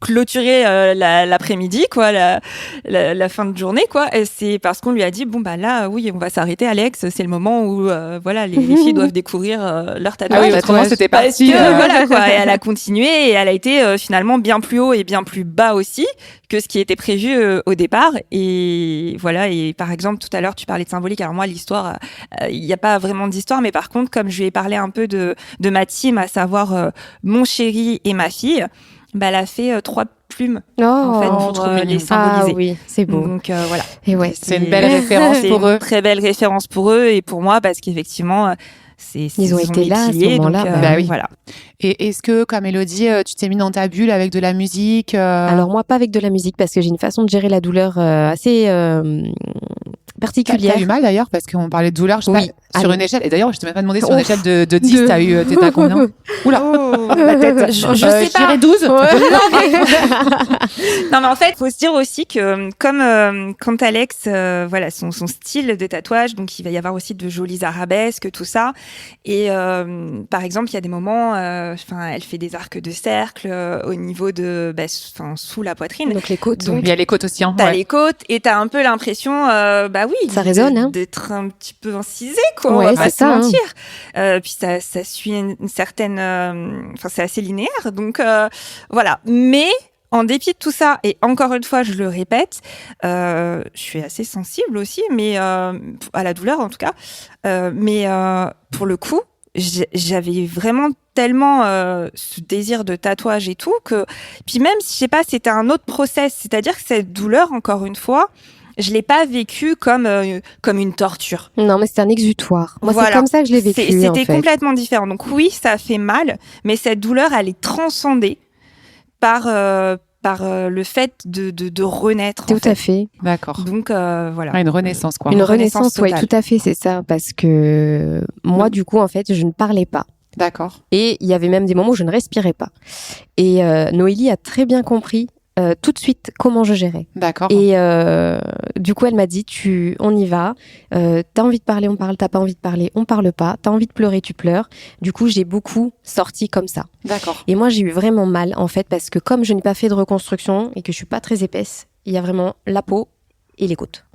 clôturer l'après-midi, quoi, la fin de journée, quoi. Et c'est parce qu'on lui a dit, bon bah là, oui, on va s'arrêter, Alex. C'est le moment où les filles doivent découvrir leur tatouage. Ah oui, autrement c'était parti. Voilà, quoi. Et elle a continué et elle a été finalement bien plus haut et bien plus bas aussi que ce qui était prévu au départ. Et voilà. Et par exemple, tout à l'heure, tu parlais de symbolique. Alors moi, l'histoire, il n'y a pas vraiment d'histoire, mais par contre, comme je lui ai parlé un peu de ma team, à savoir mon chéri et ma fille. Bah, elle a fait 3 plumes en fait pour les symboliser. Ah oui, c'est beau. Donc voilà. Et ouais, c'est une belle référence pour eux. Une très belle référence pour eux et pour moi parce qu'effectivement ils ont été là à ce moment-là. Bah oui. Voilà. Et est-ce que, comme Élodie, tu t'es mis dans ta bulle avec de la musique Alors moi, pas avec de la musique parce que j'ai une façon de gérer la douleur assez particulière. T'as eu mal d'ailleurs parce qu'on parlait de douleur, je sais pas, sur une échelle. Et d'ailleurs, je t'ai même pas demandé sur une échelle de 10, t'étais à combien? Oula, la tête. Je sais pas. Je dirais 12. Non mais en fait, faut se dire aussi que comme quand Alex, son style de tatouage, donc il va y avoir aussi de jolis arabesques, tout ça. Et par exemple, il y a des moments, elle fait des arcs de cercle au niveau de, sous la poitrine. Donc les côtes. Donc il y a les côtes aussi. Hein, t'as les côtes et t'as un peu l'impression, oui, ça résonne, d'être un petit peu incisé, quoi. Ouais, on va pas se mentir. Puis ça suit une certaine, c'est assez linéaire, donc voilà. Mais en dépit de tout ça, et encore une fois, je le répète, je suis assez sensible aussi, mais à la douleur en tout cas. Mais pour le coup, j'avais vraiment tellement ce désir de tatouage et tout que, puis même si je sais pas, c'était un autre process, c'est-à-dire que cette douleur, encore une fois, je l'ai pas vécu comme une torture. Non, mais c'est un exutoire. Moi, c'est comme ça que je l'ai vécu. C'était complètement différent. Donc oui, ça fait mal, mais cette douleur, elle est transcendée par le fait de renaître. Tout à fait. D'accord. Donc voilà. Une renaissance, quoi. Une renaissance, oui, tout à fait, c'est ça. Parce que moi, du coup, en fait, je ne parlais pas. D'accord. Et il y avait même des moments où je ne respirais pas. Et Noélie a très bien compris tout de suite comment je gérais. D'accord. Et du coup, elle m'a dit, on y va. T'as envie de parler, on parle. T'as pas envie de parler, on parle pas. T'as envie de pleurer, tu pleures. Du coup, j'ai beaucoup sorti comme ça. D'accord. Et moi, j'ai eu vraiment mal, en fait, parce que comme je n'ai pas fait de reconstruction et que je suis pas très épaisse, il y a vraiment la peau et les côtes.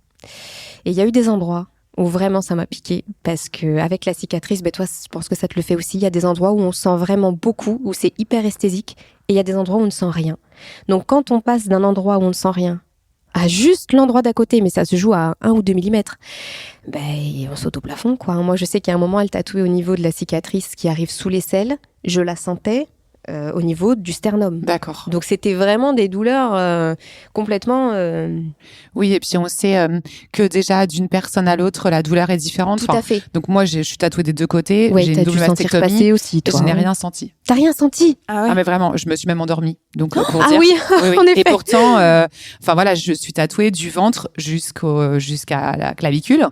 Et il y a eu des endroits où vraiment ça m'a piqué parce que avec la cicatrice, toi, je pense que ça te le fait aussi. Il y a des endroits où on sent vraiment beaucoup, où c'est hyper esthésique et il y a des endroits où on ne sent rien. Donc quand on passe d'un endroit où on ne sent rien à juste l'endroit d'à côté, mais ça se joue à 1 ou 2 millimètres, ben, on saute au plafond, quoi. Moi, je sais qu'à un moment, elle tatouait au niveau de la cicatrice qui arrive sous l'aisselle. Je la sentais au niveau du sternum. D'accord. Donc, c'était vraiment des douleurs complètement... Oui, et puis on sait que déjà, d'une personne à l'autre, la douleur est différente. Tout à fait. Donc moi, je suis tatouée des 2 côtés. Ouais, j'ai t'as une dû double sentir mastectomie. passer aussi, toi. Je n'ai rien senti. T'as rien senti? Ah mais vraiment, je me suis même endormie. Donc pour Ah dire. oui, Oui. en effet. Et pourtant, enfin voilà, je suis tatouée du ventre jusqu'à la clavicule.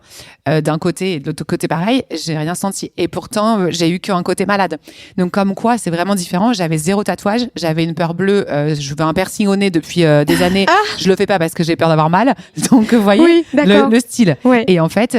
D'un côté et de l'autre côté pareil, j'ai rien senti. Et pourtant, j'ai eu qu'un côté malade. Donc comme quoi, c'est vraiment différent. J'avais 0 tatouage, j'avais une peur bleue. Je veux un piercing au nez depuis des années. Je le fais pas parce que j'ai peur d'avoir mal. Donc vous voyez Oui, d'accord. le style. Ouais. Et en fait,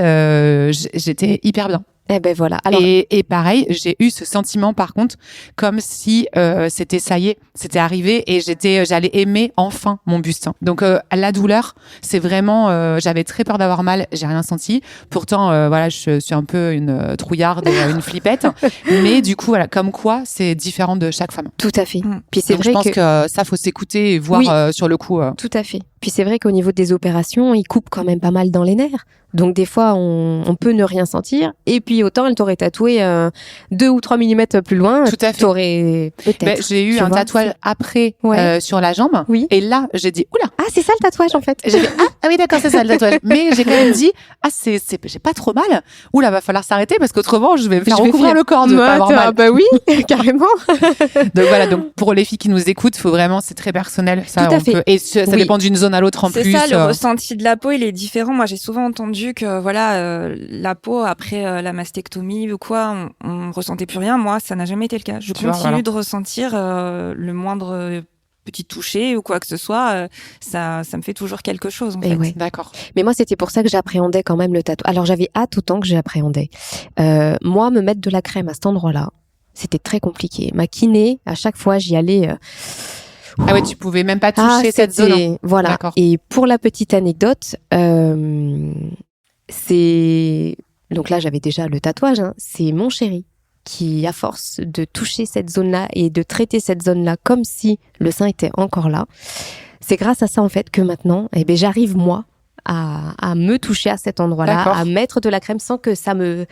j'étais hyper bien. Eh ben voilà. Alors, Et pareil, j'ai eu ce sentiment par contre, comme si c'était ça y est, c'était arrivé et j'allais aimer enfin mon buste. Donc la douleur, c'est vraiment, j'avais très peur d'avoir mal, j'ai rien senti. Pourtant, voilà, je suis un peu une trouillarde, une flippette. Mais du coup, voilà, comme quoi, c'est différent de chaque femme. tout à fait. Puis c'est Donc vrai je pense que... que ça, faut s'écouter et voir Oui. sur le coup. Tout à fait. Puis c'est vrai qu'au niveau des opérations, ils coupent quand même pas mal dans les nerfs. Donc des fois, on peut ne rien sentir. Et puis autant, elle t'aurait tatoué 2 ou 3 millimètres plus loin. Tout à fait. T'aurais peut-être. Ben, j'ai eu tu un vois, tatouage après Ouais. sur la jambe. Oui. Et là, j'ai dit, oula, Ah, c'est ça le tatouage en fait. j'ai fait, ah oui, d'accord, c'est ça le tatouage. Mais j'ai quand même dit, j'ai pas trop mal. Oula, va falloir s'arrêter parce qu'autrement, je vais me faire recouvrir le corps de pas avoir mal. Bah oui, carrément. Donc voilà, donc pour les filles qui nous écoutent, faut vraiment, c'est très personnel. Ça, Tout à fait. et ça Oui. dépend d'une zone à l'autre en C'est plus. ça, le ressenti de la peau, il est différent. Moi, j'ai souvent entendu que voilà, la peau après la mastectomie ou quoi, on ressentait plus rien. Moi, ça n'a jamais été le cas. Je Tu vois, continue voilà. de ressentir le moindre petit toucher ou quoi que ce soit. Ça me fait toujours quelque chose. En Et fait. ouais. D'accord. Mais moi, c'était pour ça que j'appréhendais quand même le tatouage. Alors j'avais hâte autant que j'appréhendais. Moi, me mettre de la crème à cet endroit-là, c'était très compliqué. Ma kiné, à chaque fois, j'y allais. Ah ouais, tu pouvais même pas toucher cette c'était- zone. Voilà. D'accord. Et pour la petite anecdote, c'est donc là j'avais déjà le tatouage. Hein, c'est mon chéri qui, à force de toucher cette zone-là et de traiter cette zone-là comme si le sein était encore là, c'est grâce à ça en fait que maintenant, eh ben j'arrive moi à me toucher à cet endroit-là, D'accord. à mettre de la crème sans que ça me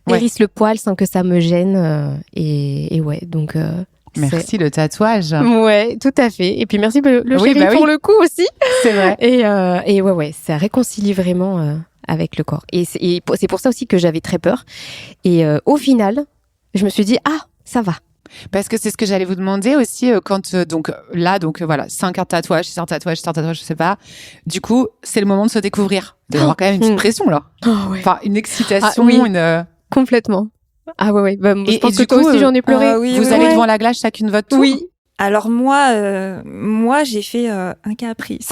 Ouais. hérisse le poil, sans que ça me gêne. Et ouais, donc. Merci le tatouage. Ouais, tout à fait. Et puis merci le Oui, chéri bah oui. pour le coup aussi. C'est vrai. Et ouais, ça réconcilie vraiment avec le corps. Et c'est pour ça aussi que j'avais très peur. Et au final, je me suis dit, ah, ça va. Parce que c'est ce que j'allais vous demander aussi quand donc voilà, 5 heures de tatouage, 6 heures de tatouage, 7 heures de tatouage, je sais pas. Du coup, c'est le moment de se découvrir. De avoir quand même une petite pression là. Oh, ouais. Enfin, une excitation, Ah, oui. une Complètement. Ah ouais, ouais. Bah, je Et pense que du toi coup, aussi, j'en ai pleuré. oui, vous oui, allez ouais. devant la glace chacune votre tour. Oui. Alors moi, j'ai fait un caprice.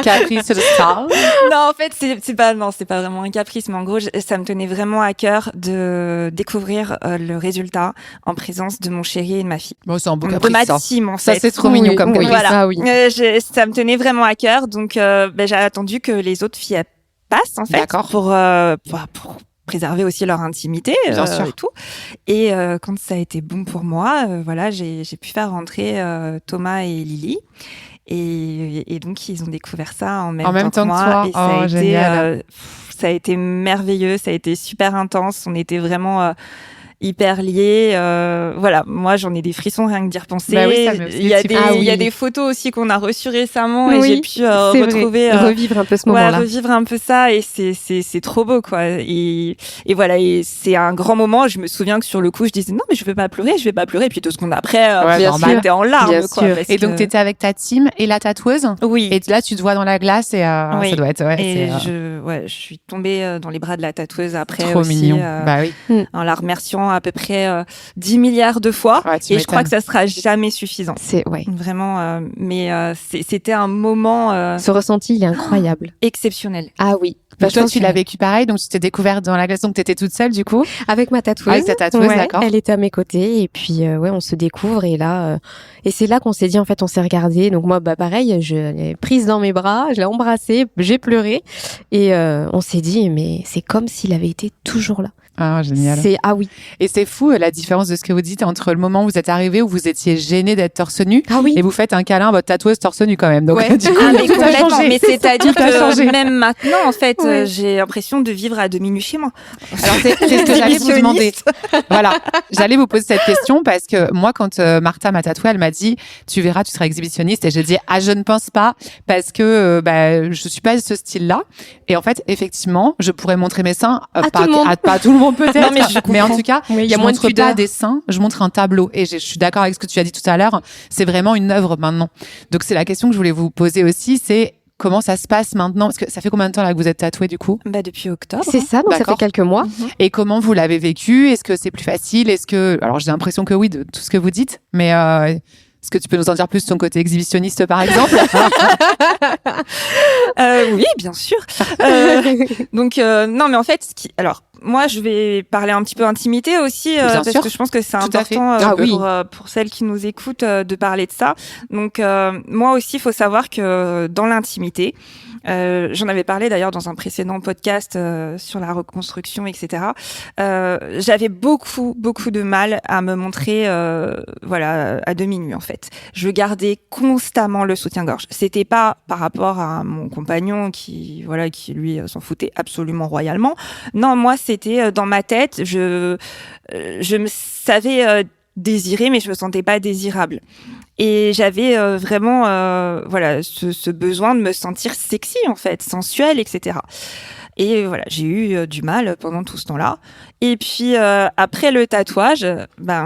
Caprice de star. Non, en fait, c'est pas vraiment un caprice, mais en gros, ça me tenait vraiment à cœur de découvrir le résultat en présence de mon chéri et de ma fille. Bon, c'est un beau De caprice. ma Ça, team, en ça fait. c'est trop mignon comme caprice. Voilà. Ça, oui. Ça me tenait vraiment à cœur, donc j'ai attendu que les autres filles passent, en fait, D'accord. pour préserver aussi leur intimité Bien sûr. et tout. Et quand ça a été bon pour moi, voilà, j'ai pu faire rentrer Thomas et Lily. Et donc ils ont découvert ça en même temps que moi. toi. Et ça a Oh, été, génial. ça a été merveilleux, ça a été super intense. On était vraiment hyper liés. Voilà, moi j'en ai des frissons rien que d'y repenser. Bah oui, ça me fait Il y a petit des, peu. il y a oui. des photos aussi qu'on a reçues récemment et Oui, j'ai pu c'est retrouver. vrai. Revivre un peu ce Ouais, moment-là. revivre un peu ça et c'est trop beau quoi. Et voilà, et c'est un grand moment. Je me souviens que sur le coup, je disais non mais je vais pas pleurer. Et puis 2 secondes après, Ouais, bien normal. sûr. j'étais en larmes Bien quoi. sûr. parce Et donc que- t'étais avec ta team et la tatoueuse. oui. Et là tu te vois dans la glace et Oui. ça doit être Et c'est, je suis tombée dans les bras de la tatoueuse après trop aussi, mignon. Bah oui. en la remerciant à peu près 10 milliards de fois. Ouais, tu Et je crois m'étonnes. que ça sera jamais suffisant. C'est, ouais. Vraiment, mais c'était un moment Ce ressenti, il est incroyable. exceptionnel. Ah oui. Bah, Donc je toi pense tu que- l'as vécu pareil, donc tu t'es découverte dans la glace, donc t'étais toute seule du coup. Avec ma tatoueuse. Avec ta tatoueuse, d'accord. Elle était à mes côtés et puis ouais, on se découvre et là et c'est là qu'on s'est dit en fait on s'est regardé. Donc moi bah pareil, je l'ai prise dans mes bras, je l'ai embrassée, j'ai pleuré et on s'est dit mais c'est comme s'il avait été toujours là. Ah, génial. Ah oui. Et c'est fou la différence de ce que vous dites entre le moment où vous êtes arrivé où vous étiez gêné d'être torse nu et vous faites un câlin à votre tatoueuse torse nu quand même. Donc du coup, mais tout a changé. Mais c'est-à-dire que même maintenant, en fait, j'ai l'impression de vivre à demi-nu chez moi. Alors c'est ce que j'allais vous demander. Voilà, j'allais vous poser cette question parce que moi, quand Martha m'a tatoué, elle m'a dit tu verras, tu seras exhibitionniste. Et j'ai dit je ne pense pas parce que je suis pas ce style-là. Et en fait, effectivement, je pourrais montrer mes seins pas à tout le monde peut-être. Non, mais en tout cas, il y a je moins de montre pudeur. pas des seins, je montre un tableau. Et je suis d'accord avec ce que tu as dit tout à l'heure. C'est vraiment une œuvre maintenant. Donc c'est la question que je voulais vous poser aussi, c'est comment ça se passe maintenant? Parce que ça fait combien de temps là que vous êtes tatouée du coup? Depuis octobre. C'est ça, donc ça fait quelques mois. Et comment vous l'avez vécu? Est-ce que c'est plus facile? Alors j'ai l'impression que oui, de tout ce que vous dites, mais est-ce que tu peux nous en dire plus sur ton côté exhibitionniste, par exemple? Oui, bien sûr. Donc, non, mais en fait, alors, moi, je vais parler un petit peu intimité aussi, parce que je pense que c'est important pour celles qui nous écoutent de parler de ça. Donc, moi aussi, il faut savoir que dans l'intimité, j'en avais parlé d'ailleurs dans un précédent podcast sur la reconstruction, etc. J'avais beaucoup de mal à me montrer, à demi-nu en fait. Je gardais constamment le soutien-gorge. C'était pas par rapport à mon compagnon qui lui s'en foutait absolument royalement. Non, moi c'était dans ma tête. Je me savais désirée, mais je me sentais pas désirable. Et j'avais vraiment ce besoin de me sentir sexy en fait, sensuelle, etc. Et voilà, j'ai eu du mal pendant tout ce temps-là. Et puis après le tatouage,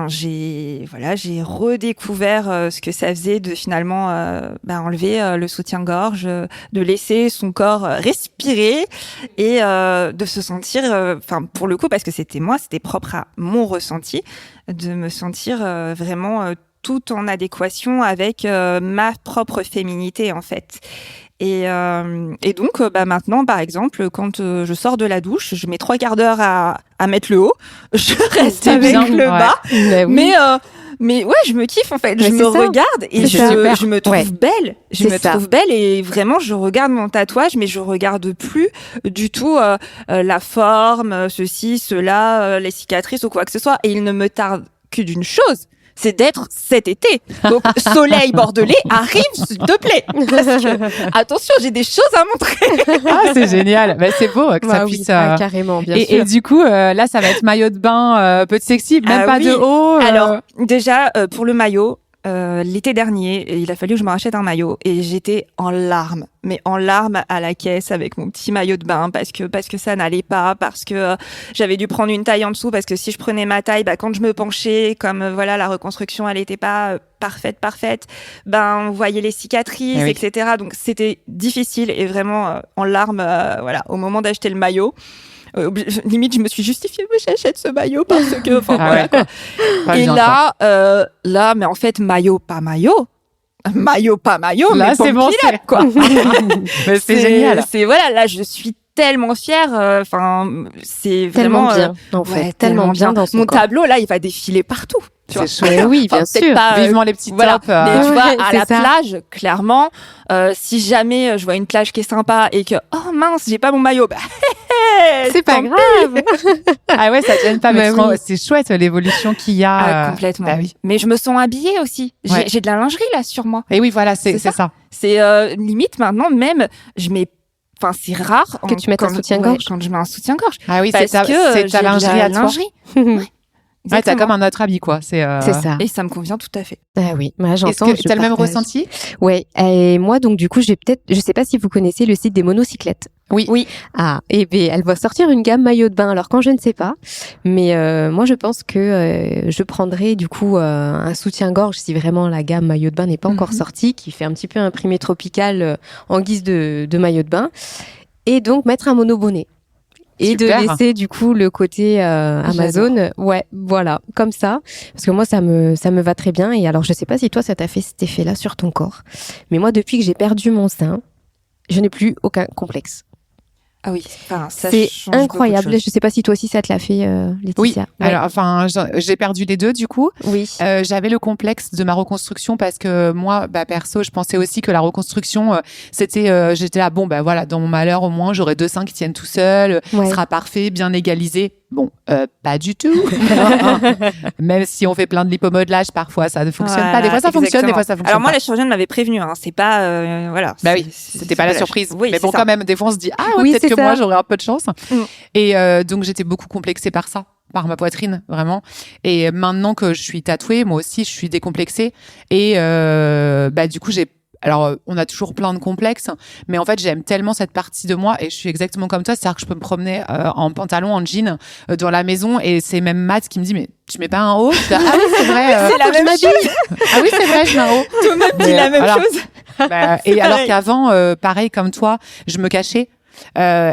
j'ai redécouvert ce que ça faisait de finalement enlever le soutien-gorge, de laisser son corps respirer et de se sentir, pour le coup, parce que c'était propre à mon ressenti, de me sentir vraiment tout en adéquation avec ma propre féminité en fait. Et donc maintenant par exemple quand je sors de la douche, je mets 3 quarts d'heure à mettre le haut, je reste avec le bas, mais ouais, je me kiffe en fait, je me regarde et je me trouve belle, trouve belle et vraiment je regarde mon tatouage mais je regarde plus du tout la forme, ceci, cela, les cicatrices ou quoi que ce soit, et il ne me tarde que d'une chose, c'est d'être cet été. Donc, soleil bordelais, arrive, s'il te plaît. Parce que, attention, j'ai des choses à montrer. Ah, c'est génial. C'est beau que ça puisse... carrément, bien sûr. Et du coup, là, ça va être maillot de bain, petit sexy, même pas de haut. Alors, déjà, pour le maillot, l'été dernier, il a fallu que je me rachète un maillot et j'étais en larmes, mais en larmes à la caisse avec mon petit maillot de bain parce que ça n'allait pas, parce que j'avais dû prendre une taille en dessous, parce que si je prenais ma taille, quand je me penchais, comme la reconstruction elle était pas parfaite, on voyait les cicatrices, etc. Donc c'était difficile et vraiment en larmes au moment d'acheter le maillot. Limite je me suis justifiée, mais j'achète ce maillot parce que et là mais en fait maillot pas maillot là mais c'est bon quoi. Mais c'est génial, là je suis tellement fière, c'est tellement vraiment bien en fait, tellement bien dans son mon corps. tableau là il va défiler partout. C'est chouette. Oui, bien sûr. Vivement les petits tops. Mais tu vois, à la plage, clairement, si jamais je vois une plage qui est sympa et que, oh mince, j'ai pas mon maillot, c'est pas grave. Ah ouais, ça te gêne pas, mais c'est chouette l'évolution qu'il y a. Complètement. Mais je me sens habillée aussi. J'ai de la lingerie là sur moi. Et oui, voilà, c'est ça. C'est limite maintenant même, je mets. C'est rare que tu mettes un soutien-gorge. Quand je mets un soutien-gorge. Ah oui, c'est ta lingerie à toi. Ouais, t'as comme un autre habit, quoi. C'est ça. Et ça me convient tout à fait. Ah oui, j'entends. Est-ce que t'as le même ressenti? Ouais. Et moi, donc, du coup, je sais pas si vous connaissez le site des monocyclettes. Oui. Ah, et bien, elle va sortir une gamme maillot de bain. Alors, quand je ne sais pas, mais moi, je pense que je prendrai du coup un soutien-gorge si vraiment la gamme maillot de bain n'est pas encore sortie, qui fait un petit peu imprimé tropical en guise de maillot de bain, et donc mettre un monobonnet. Et super. De laisser du coup le côté Amazon, comme ça, parce que moi ça me va très bien. Et alors je sais pas si toi ça t'a fait cet effet-là sur ton corps, mais moi depuis que j'ai perdu mon sein, je n'ai plus aucun complexe. Ah oui, ça c'est incroyable. Je sais pas si toi aussi ça te l'a fait, Laetitia. Oui. Alors, j'ai perdu les deux du coup. Oui. J'avais le complexe de ma reconstruction parce que moi, perso, je pensais aussi que la reconstruction, j'étais là, dans mon malheur au moins, j'aurai 2 seins qui tiennent tout seuls, sera parfait, bien égalisé. Bon, pas du tout. Même si on fait plein de lipomodelage, parfois ça ne fonctionne pas. Des fois ça fonctionne, des fois ça fonctionne Alors moi, pas. la chirurgienne m'avait prévenu. C'est pas voilà. Bah oui, c'était pas la surprise. Oui, mais bon, ça. quand même, des fois on se dit Oui, peut-être c'est que ça. moi j'aurais un peu de chance. Et donc j'étais beaucoup complexée par ça, par ma poitrine, vraiment. Et maintenant que je suis tatouée, moi aussi je suis décomplexée. Et du coup alors, on a toujours plein de complexes, mais en fait, j'aime tellement cette partie de moi et je suis exactement comme toi. C'est-à-dire que je peux me promener en pantalon, en jean, dans la maison et c'est même Matt qui me dit, mais tu mets pas un haut? Je dis, ah oui, c'est vrai. C'est la même chose. Ah oui, c'est vrai, je mets un haut. Tout le monde dit la même chose. Et alors qu'avant, pareil comme toi, je me cachais.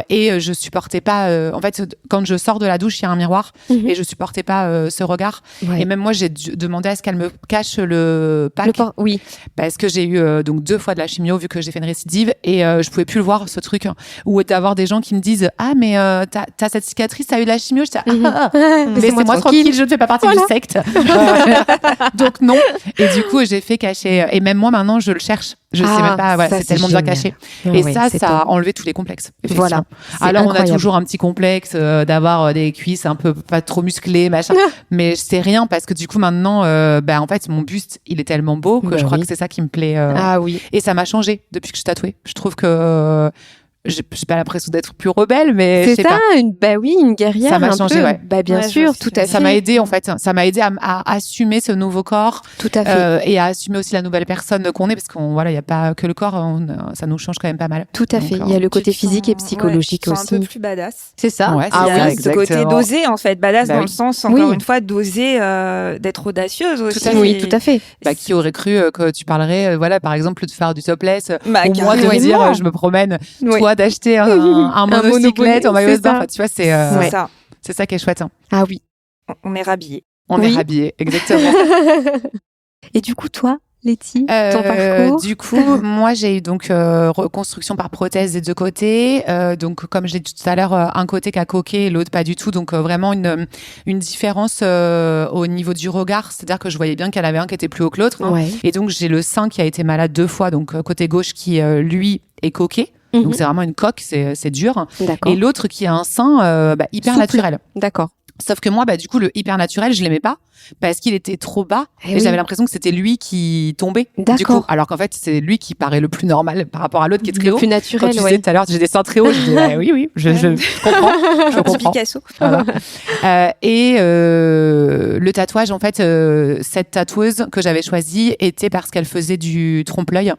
Et je supportais pas en fait quand je sors de la douche il y a un miroir et je supportais pas ce regard et même moi j'ai demandé à ce qu'elle me cache le pack Oui. parce que j'ai eu donc 2 fois de la chimio vu que j'ai fait une récidive et je pouvais plus le voir ce truc ou d'avoir des gens qui me disent mais t'as cette cicatrice, t'as eu de la chimio, je dis laissez-moi tranquille, je ne fais pas partie d'une secte. Donc non, et du coup j'ai fait cacher et même moi maintenant je le cherche, je sais même pas, voilà, c'est tellement bien caché et ça a enlevé tous les complexes. Voilà. Alors incroyable. on a toujours un petit complexe d'avoir des cuisses un peu pas trop musclées, machin, mais c'est rien parce que du coup maintenant, en fait mon buste il est tellement beau que je crois que c'est ça qui me plaît. Oui. Et ça m'a changé depuis que je suis tatouée. Je trouve que j'ai pas l'impression d'être plus rebelle, mais c'est ça, une guerrière. Ça m'a changé, ouais. Bien sûr, tout à fait. Ça m'a aidé en fait. Ça m'a aidé à assumer ce nouveau corps. Tout à fait. Et à assumer aussi la nouvelle personne qu'on est, parce qu'il y a pas que le corps, ça nous change quand même pas mal. Tout à fait. Il y a le côté physique et psychologique aussi. Un peu plus badass. C'est ça. Ouais, c'est ce côté d'oser en fait, badass dans le sens encore une fois d'oser d'être audacieuse aussi. Oui, tout à fait. Qui aurait cru que tu parlerais, par exemple, de faire du topless, ou moi de carrément. dire je me promène, toi d'acheter un monocyclette en maillot de bain. Enfin, tu vois, c'est ça qui est chouette. Ah oui. On est rhabillés. On est rhabillés, exactement. Et du coup, toi, Letty, ton parcours? Du coup, moi, j'ai eu donc reconstruction par prothèse des 2 côtés. Donc, comme je l'ai dit tout à l'heure, un côté qui a coqué et l'autre pas du tout. Donc, vraiment une différence au niveau du regard. C'est-à-dire que je voyais bien qu'il y en avait un qui était plus haut que l'autre. Ouais. Et donc, j'ai le sein qui a été malade 2 fois. Donc, côté gauche qui, lui, est coqué. Donc, c'est vraiment une coque, c'est dur. D'accord. Et l'autre qui a un sein hyper souple. Naturel. D'accord. Sauf que moi, du coup, le hyper naturel, je l'aimais pas parce qu'il était trop bas et j'avais l'impression que c'était lui qui tombait. D'accord. Du coup, alors qu'en fait, c'est lui qui paraît le plus normal par rapport à l'autre qui est très haut. Le plus naturel, Quand tu disais tout à l'heure, j'ai des seins très hauts, je dis oui, je comprends. Je comprends. Picasso. Voilà. Et le tatouage, en fait, cette tatoueuse que j'avais choisie était parce qu'elle faisait du trompe-l'œil.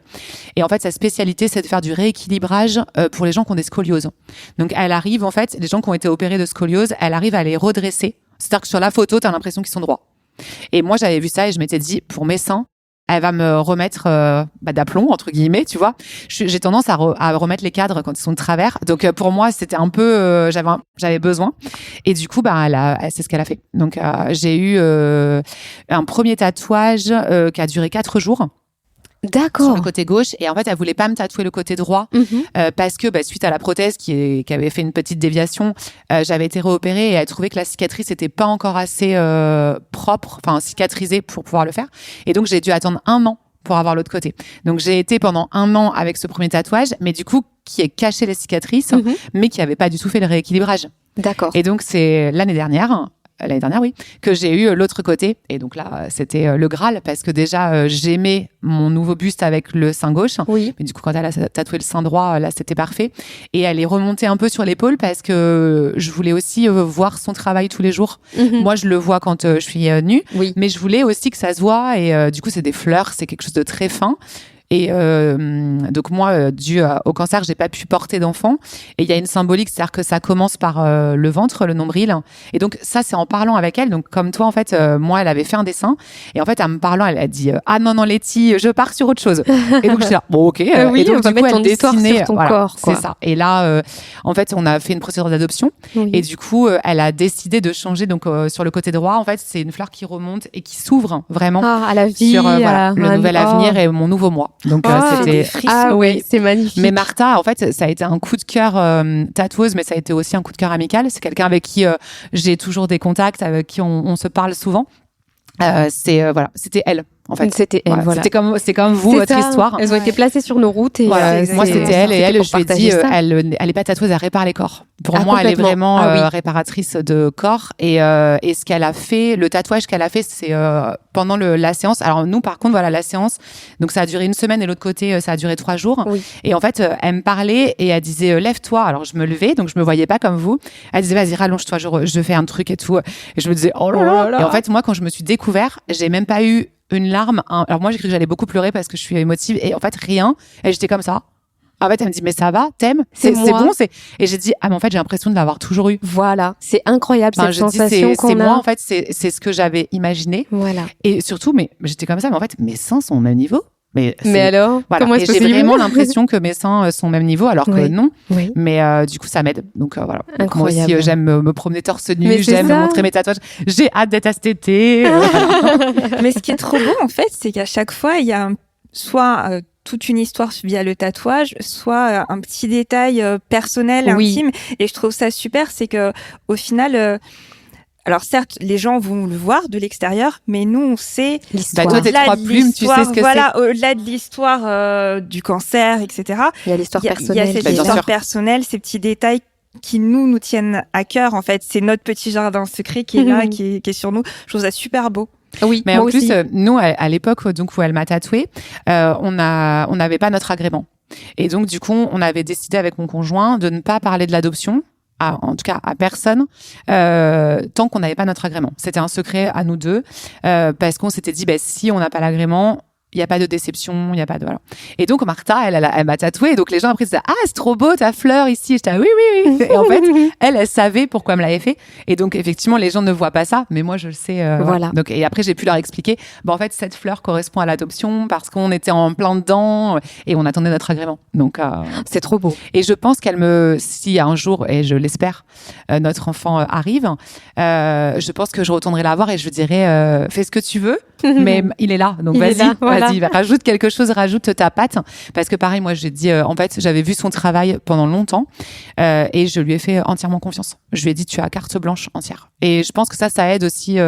Et en fait, sa spécialité, c'est de faire du rééquilibrage pour les gens qui ont des scolioses. Donc, elle arrive, en fait, les gens qui ont été opérés de scoliose, elle arrive à les redresser. C'est-à-dire que sur la photo, t'as l'impression qu'ils sont droits. Et moi, j'avais vu ça et je m'étais dit, pour mes seins, elle va me remettre d'aplomb, entre guillemets, tu vois. J'ai tendance à remettre les cadres quand ils sont de travers. Donc, pour moi, c'était un peu... j'avais besoin. Et du coup, c'est ce qu'elle a fait. Donc, j'ai eu un premier tatouage qui a duré 4 jours. D'accord. Sur le côté gauche. Et en fait, elle voulait pas me tatouer le côté droit parce que suite à la prothèse qui avait fait une petite déviation, j'avais été réopérée et elle trouvait que la cicatrice était pas encore assez propre, enfin cicatrisée pour pouvoir le faire. Et donc, j'ai dû attendre 1 an pour avoir l'autre côté. Donc, j'ai été pendant 1 an avec ce premier tatouage, mais du coup, qui est caché les cicatrices, mais qui avait pas du tout fait le rééquilibrage. D'accord. Et donc, c'est l'année dernière, oui, que j'ai eu l'autre côté. Et donc là, c'était le Graal parce que déjà, j'aimais mon nouveau buste avec le sein gauche. Oui. Mais du coup, quand elle a tatoué le sein droit, là, c'était parfait. Et elle est remontée un peu sur l'épaule parce que je voulais aussi voir son travail tous les jours. Moi, je le vois quand je suis nue. Oui. Mais je voulais aussi que ça se voit. Et du coup, c'est des fleurs, c'est quelque chose de très fin. Et donc moi, dû au cancer, j'ai pas pu porter d'enfant. Et il y a une symbolique, c'est-à-dire que ça commence par le ventre, le nombril. Et donc ça, c'est en parlant avec elle. Donc comme toi, en fait, moi, elle avait fait un dessin. Et en fait, en me parlant, elle a dit ah non Letty, je pars sur autre chose. Et donc je dis bon ok. Oui, et donc on va du coup, mettre ton elle histoire dessinait, sur ton corps. Quoi. C'est ça. Et là, en fait, on a fait une procédure d'adoption. Oui. Et du coup, elle a décidé de changer. Donc sur le côté droit, en fait, c'est une fleur qui remonte et qui s'ouvre vraiment à la vie, sur le nouvel avenir et mon nouveau moi. Donc c'était oui, c'est magnifique. Mais Martha, en fait, ça a été un coup de cœur tatoueuse, mais ça a été aussi un coup de cœur amical. C'est quelqu'un avec qui j'ai toujours des contacts, avec qui on se parle souvent. C'était elle En fait, c'était elle. Voilà. C'est comme vous, c'est votre ça. histoire. Elles ont été placées sur nos routes et voilà. Moi, c'était elle et elle. Je lui ai dit, elle est pas tatoueuse, elle répare les corps. Pour moi, elle est vraiment réparatrice de corps. Et ce qu'elle a fait, le tatouage qu'elle a fait, c'est pendant la séance. Alors nous, par contre, voilà la séance. Donc ça a duré 1 semaine et l'autre côté, ça a duré 3 jours. Oui. Et en fait, elle me parlait et elle disait lève-toi. Alors je me levais, donc je me voyais pas comme vous. Elle disait vas-y rallonge-toi, je fais un truc et tout. Et je me disais oh là là. Et en fait, moi, quand je me suis découvert, j'ai même pas eu une larme. Alors moi, j'ai cru que j'allais beaucoup pleurer parce que je suis émotive. Et en fait, rien. Et j'étais comme ça. En fait, elle me dit mais ça va, t'aimes, c'est bon, et j'ai dit mais en fait j'ai l'impression de l'avoir toujours eu. Voilà, c'est incroyable cette sensation qu'on a. C'est moi en fait, c'est ce que j'avais imaginé. Voilà. Et surtout, mais j'étais comme ça, mais en fait mes seins sont au même niveau. Mais alors, voilà. Comment est-ce et possible? j'ai vraiment l'impression que mes seins sont au même niveau, alors que non. Oui. Mais du coup, ça m'aide. Donc voilà. Incroyable. Moi aussi, j'aime me promener torse nu, j'aime montrer mes tatouages. J'ai hâte d'être à cet été. Mais ce qui est trop beau en fait, c'est qu'à chaque fois, il y a soit toute une histoire via le tatouage, soit un petit détail personnel, intime. Et je trouve ça super, c'est que au final. Alors certes, les gens vont le voir de l'extérieur, mais nous on sait l'histoire. Toi, tes 3 plumes, tu sais ce que c'est. Au-delà de l'histoire du cancer, etc. Il y a l'histoire personnelle. Il y a cette histoire personnelle, ces petits détails qui nous tiennent à cœur. En fait, c'est notre petit jardin secret qui est là, qui est sur nous. Je trouve ça super beau. Oui, mais moi en aussi. plus, nous à l'époque donc où elle m'a tatouée, on n'avait pas notre agrément. Et donc du coup, on avait décidé avec mon conjoint de ne pas parler de l'adoption. En tout cas à personne tant qu'on n'avait pas notre agrément. C'était un secret à nous deux parce qu'on s'était dit si on n'a pas l'agrément, il y a pas de déception, il y a pas de voilà. Et donc Martha, elle m'a tatoué, et donc les gens après disaient c'est trop beau ta fleur ici. J'étais oui. Et en fait, elle savait pourquoi elle me l'avait fait. Et donc effectivement, les gens ne voient pas ça, mais moi je le sais. Voilà. Donc et après j'ai pu leur expliquer. En fait, cette fleur correspond à l'adoption parce qu'on était en plein dedans et on attendait notre agrément. Donc c'est trop beau. Et je pense si un jour, et je l'espère, notre enfant arrive, je pense que je retournerai la voir et je dirai fais ce que tu veux, mais il est là. Donc vas-y. Vas-y, rajoute quelque chose, rajoute ta patte. Parce que pareil, moi, j'ai dit, en fait, j'avais vu son travail pendant longtemps et je lui ai fait entièrement confiance. Je lui ai dit, tu as carte blanche entière. Et je pense que ça aide aussi,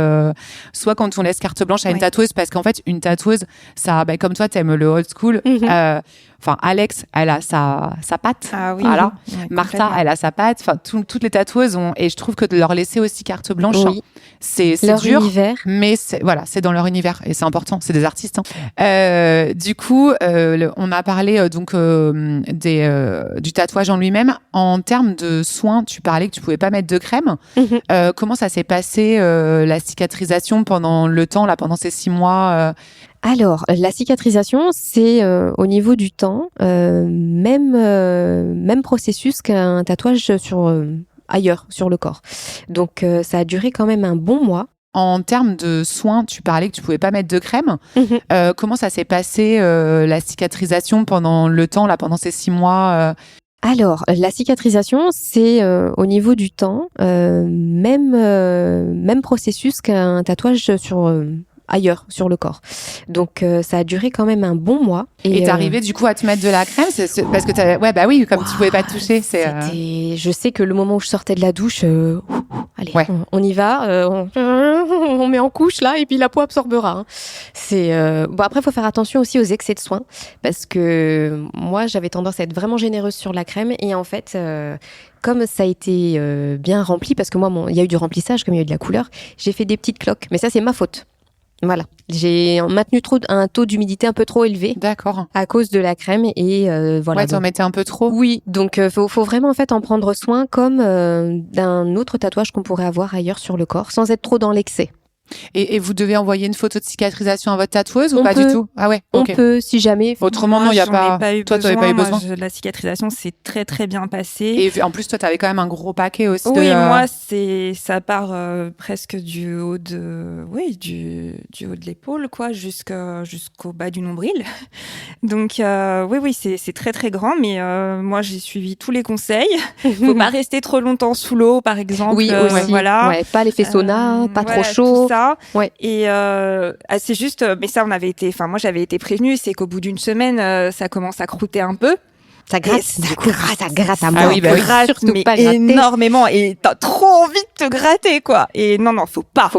soit quand on laisse carte blanche à une tatoueuse, parce qu'en fait, une tatoueuse, ça, comme toi, t'aimes le old school. Enfin, Alex, elle a sa patte. Ah oui. Voilà. Ouais, Martha, elle a sa patte. Enfin, toutes les tatoueuses ont, et je trouve que de leur laisser aussi carte blanche, c'est leur dur. Univers. Mais c'est dans leur univers et c'est important. C'est des artistes. Du coup, on a parlé donc du tatouage en lui-même. En termes de soins, tu parlais que tu pouvais pas mettre de crème. Comment ça s'est passé la cicatrisation pendant le temps là, pendant ces 6 mois? Alors, la cicatrisation, c'est au niveau du temps, même processus qu'un tatouage ailleurs, sur le corps. Donc, ça a duré quand même un bon mois. En termes de soins, tu parlais que tu pouvais pas mettre de crème. Comment ça s'est passé la cicatrisation pendant le temps, là, pendant ces 6 mois Alors, la cicatrisation, c'est au niveau du temps, même processus qu'un tatouage ailleurs sur le corps. Donc ça a duré quand même un bon mois. Et t'arrivais du coup à te mettre de la crème, parce que tu pouvais pas toucher. Je sais que le moment où je sortais de la douche, allez, on y va, on met en couche là et puis la peau absorbera. Après, il faut faire attention aussi aux excès de soins parce que moi j'avais tendance à être vraiment généreuse sur la crème et en fait. Comme ça a été bien rempli, parce que moi, il y a eu du remplissage, comme il y a eu de la couleur, j'ai fait des petites cloques. Mais ça, c'est ma faute. Voilà. J'ai maintenu un taux d'humidité un peu trop élevé. D'accord. À cause de la crème et voilà. Ouais, t'en mettais un peu trop. Oui. Donc, faut vraiment en fait en prendre soin comme d'un autre tatouage qu'on pourrait avoir ailleurs sur le corps, sans être trop dans l'excès. Et vous devez envoyer une photo de cicatrisation à votre tatoueuse ou pas du tout? Ah ouais. On peut, si jamais. Autrement, non, il y a pas. Toi, t'avais pas eu besoin. La cicatrisation s'est très très bien passée. Et en plus, toi, t'avais quand même un gros paquet aussi. Oui, moi, ça part presque du haut de l'épaule, quoi, jusqu'au bas du nombril. Donc, oui, c'est très très grand. Mais moi, j'ai suivi tous les conseils. Faut pas rester trop longtemps sous l'eau, par exemple. Oui, aussi. Voilà. Ouais, pas l'effet sauna, pas trop chaud. Tout ça. Ouais. Et c'est juste, mais ça moi j'avais été prévenue, c'est qu'au bout d'une semaine, ça commence à croûter un peu. Ça gratte, ça gratte à mort. Ah oui, bah oui. Surtout mais pas gratter. énormément. Et t'as trop envie de te gratter, quoi. Et non, faut pas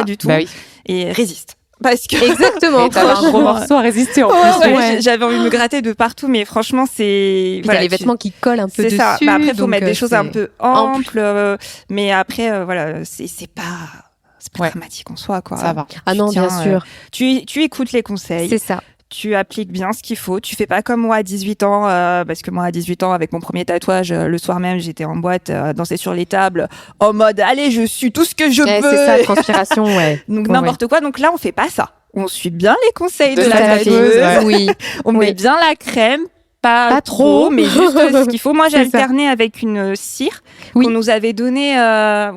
du tout. Bah oui. Et résiste. Parce que exactement. Et t'avais un gros morceau à résister en plus. Ouais. J'avais envie de me gratter de partout, mais franchement, c'est. Voilà, les vêtements qui collent un peu dessus. C'est ça. Bah après, faut mettre des choses un peu amples, mais après, voilà, c'est pas dramatique en soi, quoi. Ça va. Ah non, bien sûr. Tu écoutes les conseils. C'est ça. Tu appliques bien ce qu'il faut. Tu fais pas comme moi à 18 ans, parce que moi à 18 ans, avec mon premier tatouage, le soir même, j'étais en boîte, danser sur les tables, en mode allez, je suis tout ce que je peux. C'est ça, transpiration, ouais. Donc n'importe quoi. Donc là, on fait pas ça. On suit bien les conseils de la tatoueuse. tatoueuse. Oui. On met bien la crème. Pas trop, mais juste ce qu'il faut. Moi, j'ai alterné avec une cire qu'on nous avait donnée à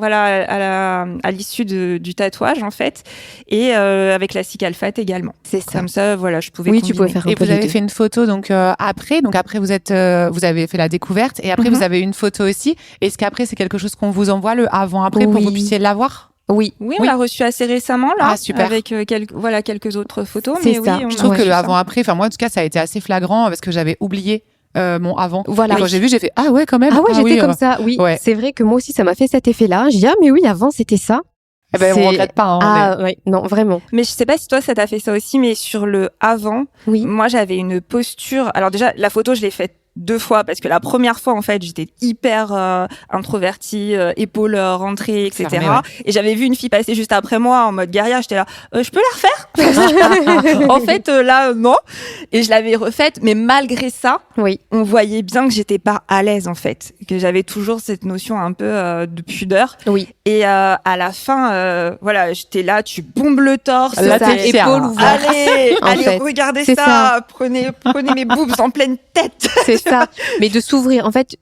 l'issue du tatouage, en fait, et avec la Cicalfate également. C'est ça. Comme ça, voilà, je pouvais tu pouvais faire un peu. Et vous avez fait une photo donc après vous avez fait la découverte et après vous avez une photo aussi. Est-ce qu'après c'est quelque chose qu'on vous envoie le avant-après pour que vous puissiez l'avoir? Oui, on l'a reçu assez récemment là, super. avec quelques autres photos. C'est ça. Je trouve que le avant-après, enfin moi en tout cas ça a été assez flagrant parce que j'avais oublié mon avant. Voilà. Et quand j'ai vu, j'ai fait ah ouais quand même. Ah ouais, j'étais comme ça. Oui, c'est vrai que moi aussi ça m'a fait cet effet-là. J'ai dit mais oui, avant c'était ça. Eh ben on regrette pas. Non vraiment. Mais je sais pas si toi ça t'a fait ça aussi, mais sur le avant, moi j'avais une posture. Alors déjà la photo je l'ai faite 2 fois parce que la première fois en fait j'étais hyper introvertie, épaules rentrées, etc. Fermé, ouais. Et j'avais vu une fille passer juste après moi en mode guerrière, j'étais là je peux la refaire en fait là non, et je l'avais refaite, mais malgré ça on voyait bien que j'étais pas à l'aise en fait, que j'avais toujours cette notion un peu de pudeur, et à la fin voilà, j'étais là, tu bombes le torse, épaules ouvertes, allez regardez ça, prenez mes boobs en pleine tête. C'est ça, mais de s'ouvrir. En fait,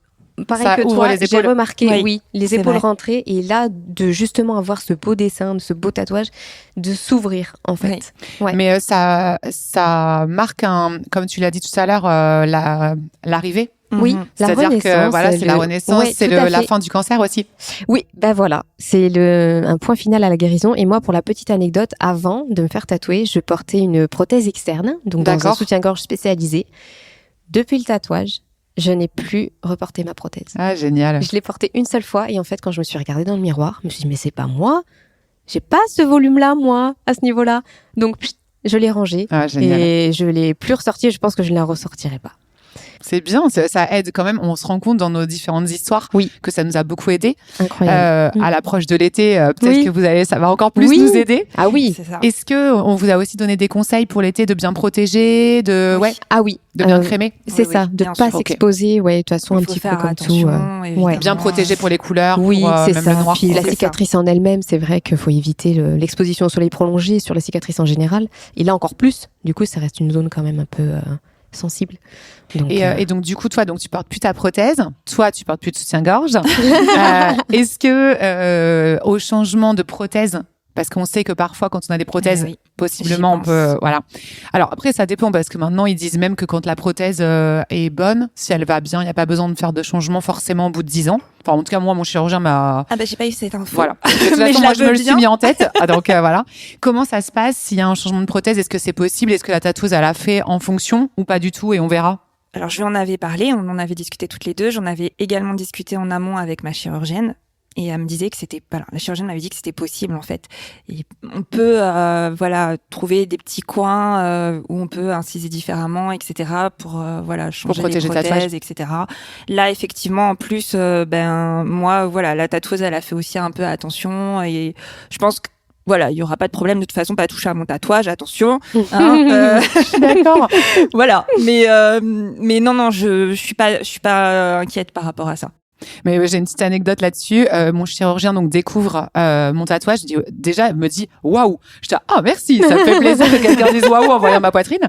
pareil ça que toi, j'ai remarqué, les épaules rentrées, et là, de justement avoir ce beau dessin, ce beau tatouage, de s'ouvrir, en fait. Ouais. Mais ça marque comme tu l'as dit tout à l'heure, l'arrivée. Oui, c'est-à-dire que voilà, c'est la renaissance, c'est la fin du cancer aussi. Oui, ben voilà, c'est un point final à la guérison. Et moi, pour la petite anecdote, avant de me faire tatouer, je portais une prothèse externe, donc dans un soutien-gorge spécialisé. Depuis le tatouage, je n'ai plus reporté ma prothèse. Ah, génial. Je l'ai portée une seule fois et en fait, quand je me suis regardée dans le miroir, je me suis dit, mais c'est pas moi. J'ai pas ce volume-là, moi, à ce niveau-là. Donc, je l'ai rangée et je l'ai plus ressortie et je pense que je ne la ressortirai pas. C'est bien, ça aide quand même. On se rend compte dans nos différentes histoires que ça nous a beaucoup aidé. Incroyable. À l'approche de l'été, peut-être que ça va encore plus nous aider. Ah oui, c'est ça. Est-ce que on vous a aussi donné des conseils pour l'été, de bien protéger, de bien crémer? C'est ça, de pas s'exposer. Ouais, de toute façon, un petit peu comme tout. Bien protéger pour les couleurs. Oui, c'est même ça. le noir. Puis la cicatrice en elle-même, c'est vrai qu'il faut éviter l'exposition au soleil prolongée sur la cicatrice en général. Et là encore plus. Du coup, ça reste une zone quand même un peu sensible. Donc, et donc du coup, toi, tu portes plus ta prothèse. Toi, tu portes plus de soutien-gorge. Est-ce que au changement de prothèse, parce qu'on sait que parfois, quand on a des prothèses, possiblement, on peut, voilà. Alors après, ça dépend parce que maintenant, ils disent même que quand la prothèse est bonne, si elle va bien, il n'y a pas besoin de faire de changement forcément au bout de 10 ans. Enfin, en tout cas, moi, mon chirurgien m'a. Ah j'ai pas eu cette info. Voilà. De toute façon, moi, je me le suis mis en tête. Donc voilà. Comment ça se passe s'il y a un changement de prothèse? Est-ce que c'est possible? Est-ce que la tatoueuse elle a fait en fonction ou pas du tout? Et on verra. Alors je lui en avais parlé, on en avait discuté toutes les deux. J'en avais également discuté en amont avec ma chirurgienne. Et elle me disait que c'était, la chirurgienne m'avait dit que c'était possible en fait. Et on peut, trouver des petits coins où on peut inciser différemment, etc. pour changer les prothèses, etc. Là, effectivement, en plus, moi, la tatoueuse, elle a fait aussi un peu attention et je pense que il y aura pas de problème de toute façon, pas toucher à mon tatouage, attention. D'accord. Voilà. Mais non, je suis pas inquiète par rapport à ça. Mais j'ai une petite anecdote là-dessus. Mon chirurgien donc découvre mon tatouage. Me dit waouh. Je dis merci, ça me fait plaisir que quelqu'un dise waouh en voyant ma poitrine.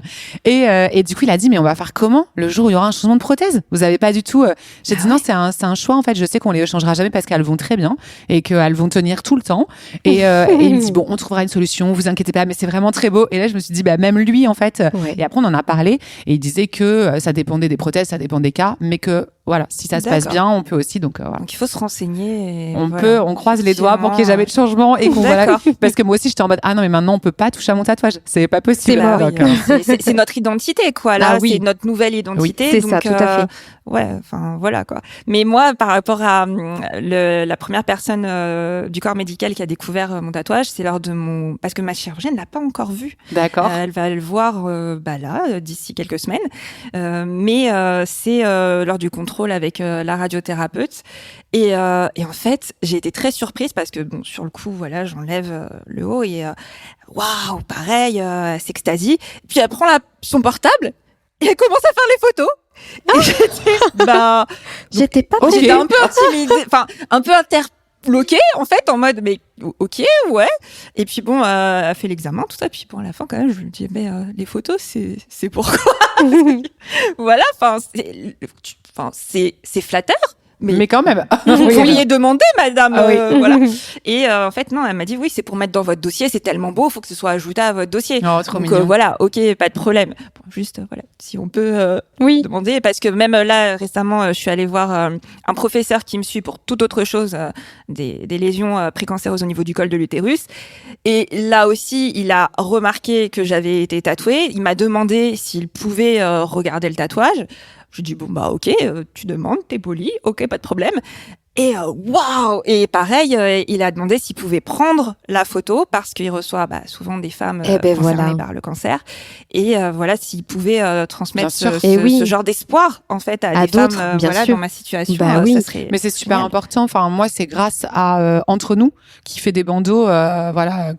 Et du coup il a dit mais on va faire comment le jour où il y aura un changement de prothèse? Vous avez pas du tout. J'ai dit non, c'est un choix en fait. Je sais qu'on les changera jamais parce qu'elles vont très bien et qu'elles vont tenir tout le temps. Et il me dit bon, on trouvera une solution. Vous inquiétez pas, mais c'est vraiment très beau. Et là je me suis dit même lui en fait. Et après on en a parlé et il disait que ça dépendait des prothèses, ça dépend des cas, mais que si ça se passe bien, on peut aussi. Donc il faut se renseigner. On croise les doigts pour qu'il n'y ait jamais de changement et qu'on parce que moi aussi j'étais en mode non mais maintenant on peut pas toucher à mon tatouage, c'est pas possible. C'est notre identité quoi. Là c'est notre nouvelle identité. C'est donc, ça, tout à fait. ouais, enfin voilà quoi. Mais moi, par rapport à la première personne du corps médical qui a découvert mon tatouage, c'est lors de parce que ma chirurgienne l'a pas encore vu. D'accord. Elle va le voir là d'ici quelques semaines. Mais c'est lors du contrôle avec la radiothérapeute. Et en fait, j'ai été très surprise parce que bon, sur le coup, voilà, j'enlève le haut et waouh, pareil, elle s'extasie. Puis elle prend son portable et elle commence à faire les photos. Et j'étais pas j'étais un peu intimidée, enfin un peu interloquée en fait, en mode mais ok, ouais. Et puis bon, elle fait l'examen, tout ça. Puis bon, à la fin quand même, je lui dis mais les photos, c'est pourquoi? Voilà, enfin c'est flatteur. Mais quand même. Vous pourriez demander, madame. Ah oui. Voilà. Et en fait, non, elle m'a dit oui, c'est pour mettre dans votre dossier. C'est tellement beau, il faut que ce soit ajouté à votre dossier. Oh, trop Donc mignon. voilà, ok, pas de problème. Bon, juste voilà, si on peut demander, parce que même là récemment, je suis allée voir un professeur qui me suit pour toute autre chose, des lésions précancéreuses au niveau du col de l'utérus. Et là aussi, il a remarqué que j'avais été tatouée. Il m'a demandé s'il pouvait regarder le tatouage. Je dis bon bah ok, tu demandes, t'es poli, ok, pas de problème. Et waouh! Et pareil, il a demandé s'il pouvait prendre la photo parce qu'il reçoit souvent des femmes concernées par le cancer. Et voilà, s'il pouvait transmettre ce genre d'espoir en fait à des femmes dans ma situation. Ça serait mais c'est super génial. important. Enfin, moi, c'est grâce à Entre nous qui fait des bandeaux,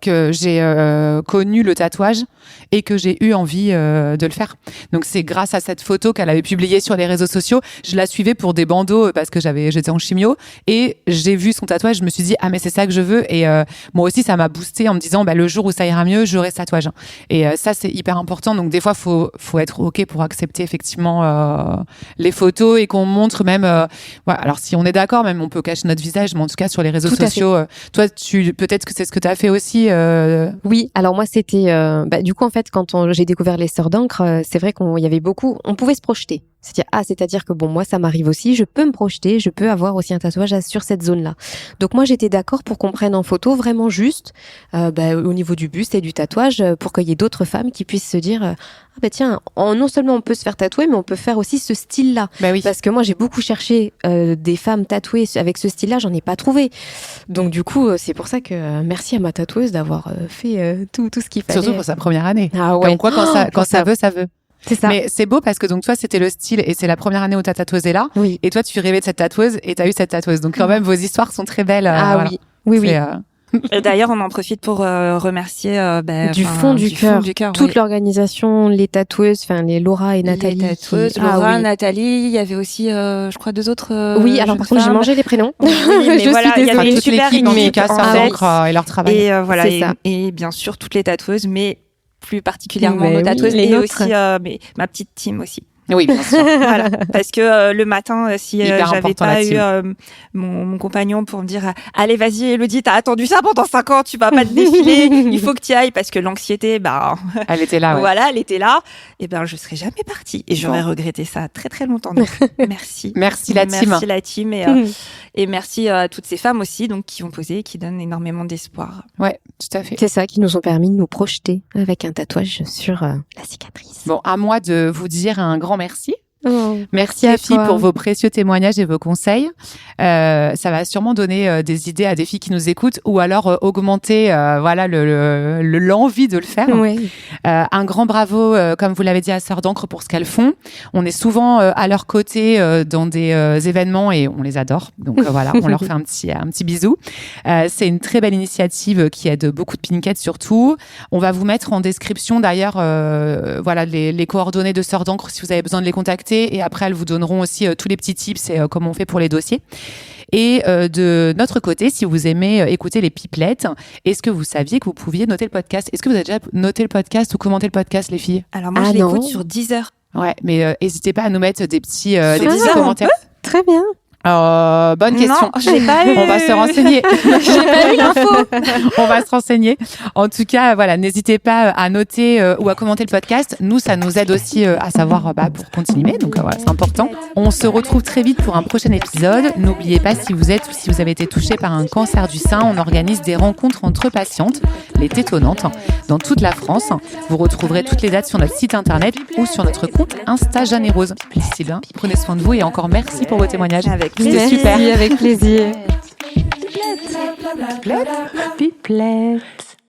que j'ai connu le tatouage et que j'ai eu envie de le faire. Donc c'est grâce à cette photo qu'elle avait publiée sur les réseaux sociaux. Je la suivais pour des bandeaux parce que j'étais en chimio. Et j'ai vu son tatouage, je me suis dit ah mais c'est ça que je veux. Et moi aussi ça m'a boosté en me disant le jour où ça ira mieux, j'aurai ce tatouage. Et ça c'est hyper important. Donc des fois faut être ok pour accepter effectivement les photos et qu'on montre même. Alors si on est d'accord, même on peut cacher notre visage, mais en tout cas sur les réseaux sociaux. Toi peut-être que c'est ce que tu as fait aussi. Oui, alors moi c'était du coup en fait quand j'ai découvert les sœurs d'encre, c'est vrai qu'on y avait beaucoup, on pouvait se projeter. C'est-à-dire que bon, moi ça m'arrive aussi, je peux me projeter, je peux avoir aussi un tatouage sur cette zone-là. Donc moi j'étais d'accord pour qu'on prenne en photo vraiment juste au niveau du buste et du tatouage pour qu'il y ait d'autres femmes qui puissent se dire tiens, non seulement on peut se faire tatouer, mais on peut faire aussi ce style-là. Oui. Parce que moi j'ai beaucoup cherché des femmes tatouées avec ce style-là, j'en ai pas trouvé. Donc du coup c'est pour ça que merci à ma tatoueuse d'avoir fait tout ce qu'il fallait. Surtout pour sa première année. Ah ouais. Comme quoi quand ça veut, ça veut. C'est ça. Mais c'est beau parce que donc toi c'était le style et c'est la première année où ta tatoueuse est là. Oui. Et toi tu rêvais de cette tatoueuse et t'as eu cette tatoueuse. Donc quand même vos histoires sont très belles. Voilà. Oui. Et d'ailleurs, on en profite pour remercier du fond du cœur toute l'organisation, les tatoueuses, les Laura et Nathalie. Les tatoueuses, Laura, Nathalie, il y avait aussi, je crois, 2 autres. Oui, alors par contre, j'ai mangé les prénoms. Oui, mais voilà, il y avait une super équipe et leur travail. Et voilà, et bien sûr toutes les tatoueuses, mais plus particulièrement nos tatoueuses et aussi ma petite team aussi. Oui, bien sûr. Voilà. Parce que le matin, si j'avais pas eu mon compagnon pour me dire allez, vas-y, Elodie, t'as attendu ça pendant 5 ans, tu vas pas te défiler, il faut que tu ailles, parce que l'anxiété, elle était là. Ouais. Voilà, elle était là. Et je serais jamais partie. Et j'aurais regretté ça très très longtemps. Donc, merci. Merci la team. Merci la team et merci à toutes ces femmes aussi, donc qui ont posé, qui donnent énormément d'espoir. Ouais, tout à fait. C'est ça qui nous ont permis de nous projeter avec un tatouage sur la cicatrice. Bon, à moi de vous dire un grand merci. Merci à les filles pour vos précieux témoignages et vos conseils. Ça va sûrement donner des idées à des filles qui nous écoutent ou alors augmenter l'envie de le faire. Oui. Un grand bravo, comme vous l'avez dit, à Sœurs d'encre pour ce qu'elles font. On est souvent à leur côté dans des événements et on les adore. Donc voilà, on leur fait un petit bisou. C'est une très belle initiative qui aide beaucoup de pinkettes surtout. On va vous mettre en description d'ailleurs les coordonnées de Sœurs d'encre si vous avez besoin de les contacter. Et après, elles vous donneront aussi tous les petits tips et comment on fait pour les dossiers. Et de notre côté, si vous aimez écouter les pipelettes, est-ce que vous saviez que vous pouviez noter le podcast? Est-ce que vous avez déjà noté le podcast ou commenté le podcast, les filles? Alors moi, je l'écoute sur Deezer. Ouais, mais n'hésitez pas à nous mettre des petits commentaires. Très bien. Bonne question. Non, je l'ai pas eu. On va se renseigner. J'ai pas eu l'info. On va se renseigner. En tout cas, voilà, n'hésitez pas à noter ou à commenter le podcast. Nous, ça nous aide aussi à savoir pour continuer. Donc voilà, c'est important. On se retrouve très vite pour un prochain épisode. N'oubliez pas, si vous êtes ou si vous avez été touché par un cancer du sein, on organise des rencontres entre patientes, les tétonnantes, dans toute la France. Vous retrouverez toutes les dates sur notre site internet ou sur notre compte Insta Jeanne et Rose. D'ici là, prenez soin de vous et encore merci pour vos témoignages. C'était super. Avec plaisir. Pipelette.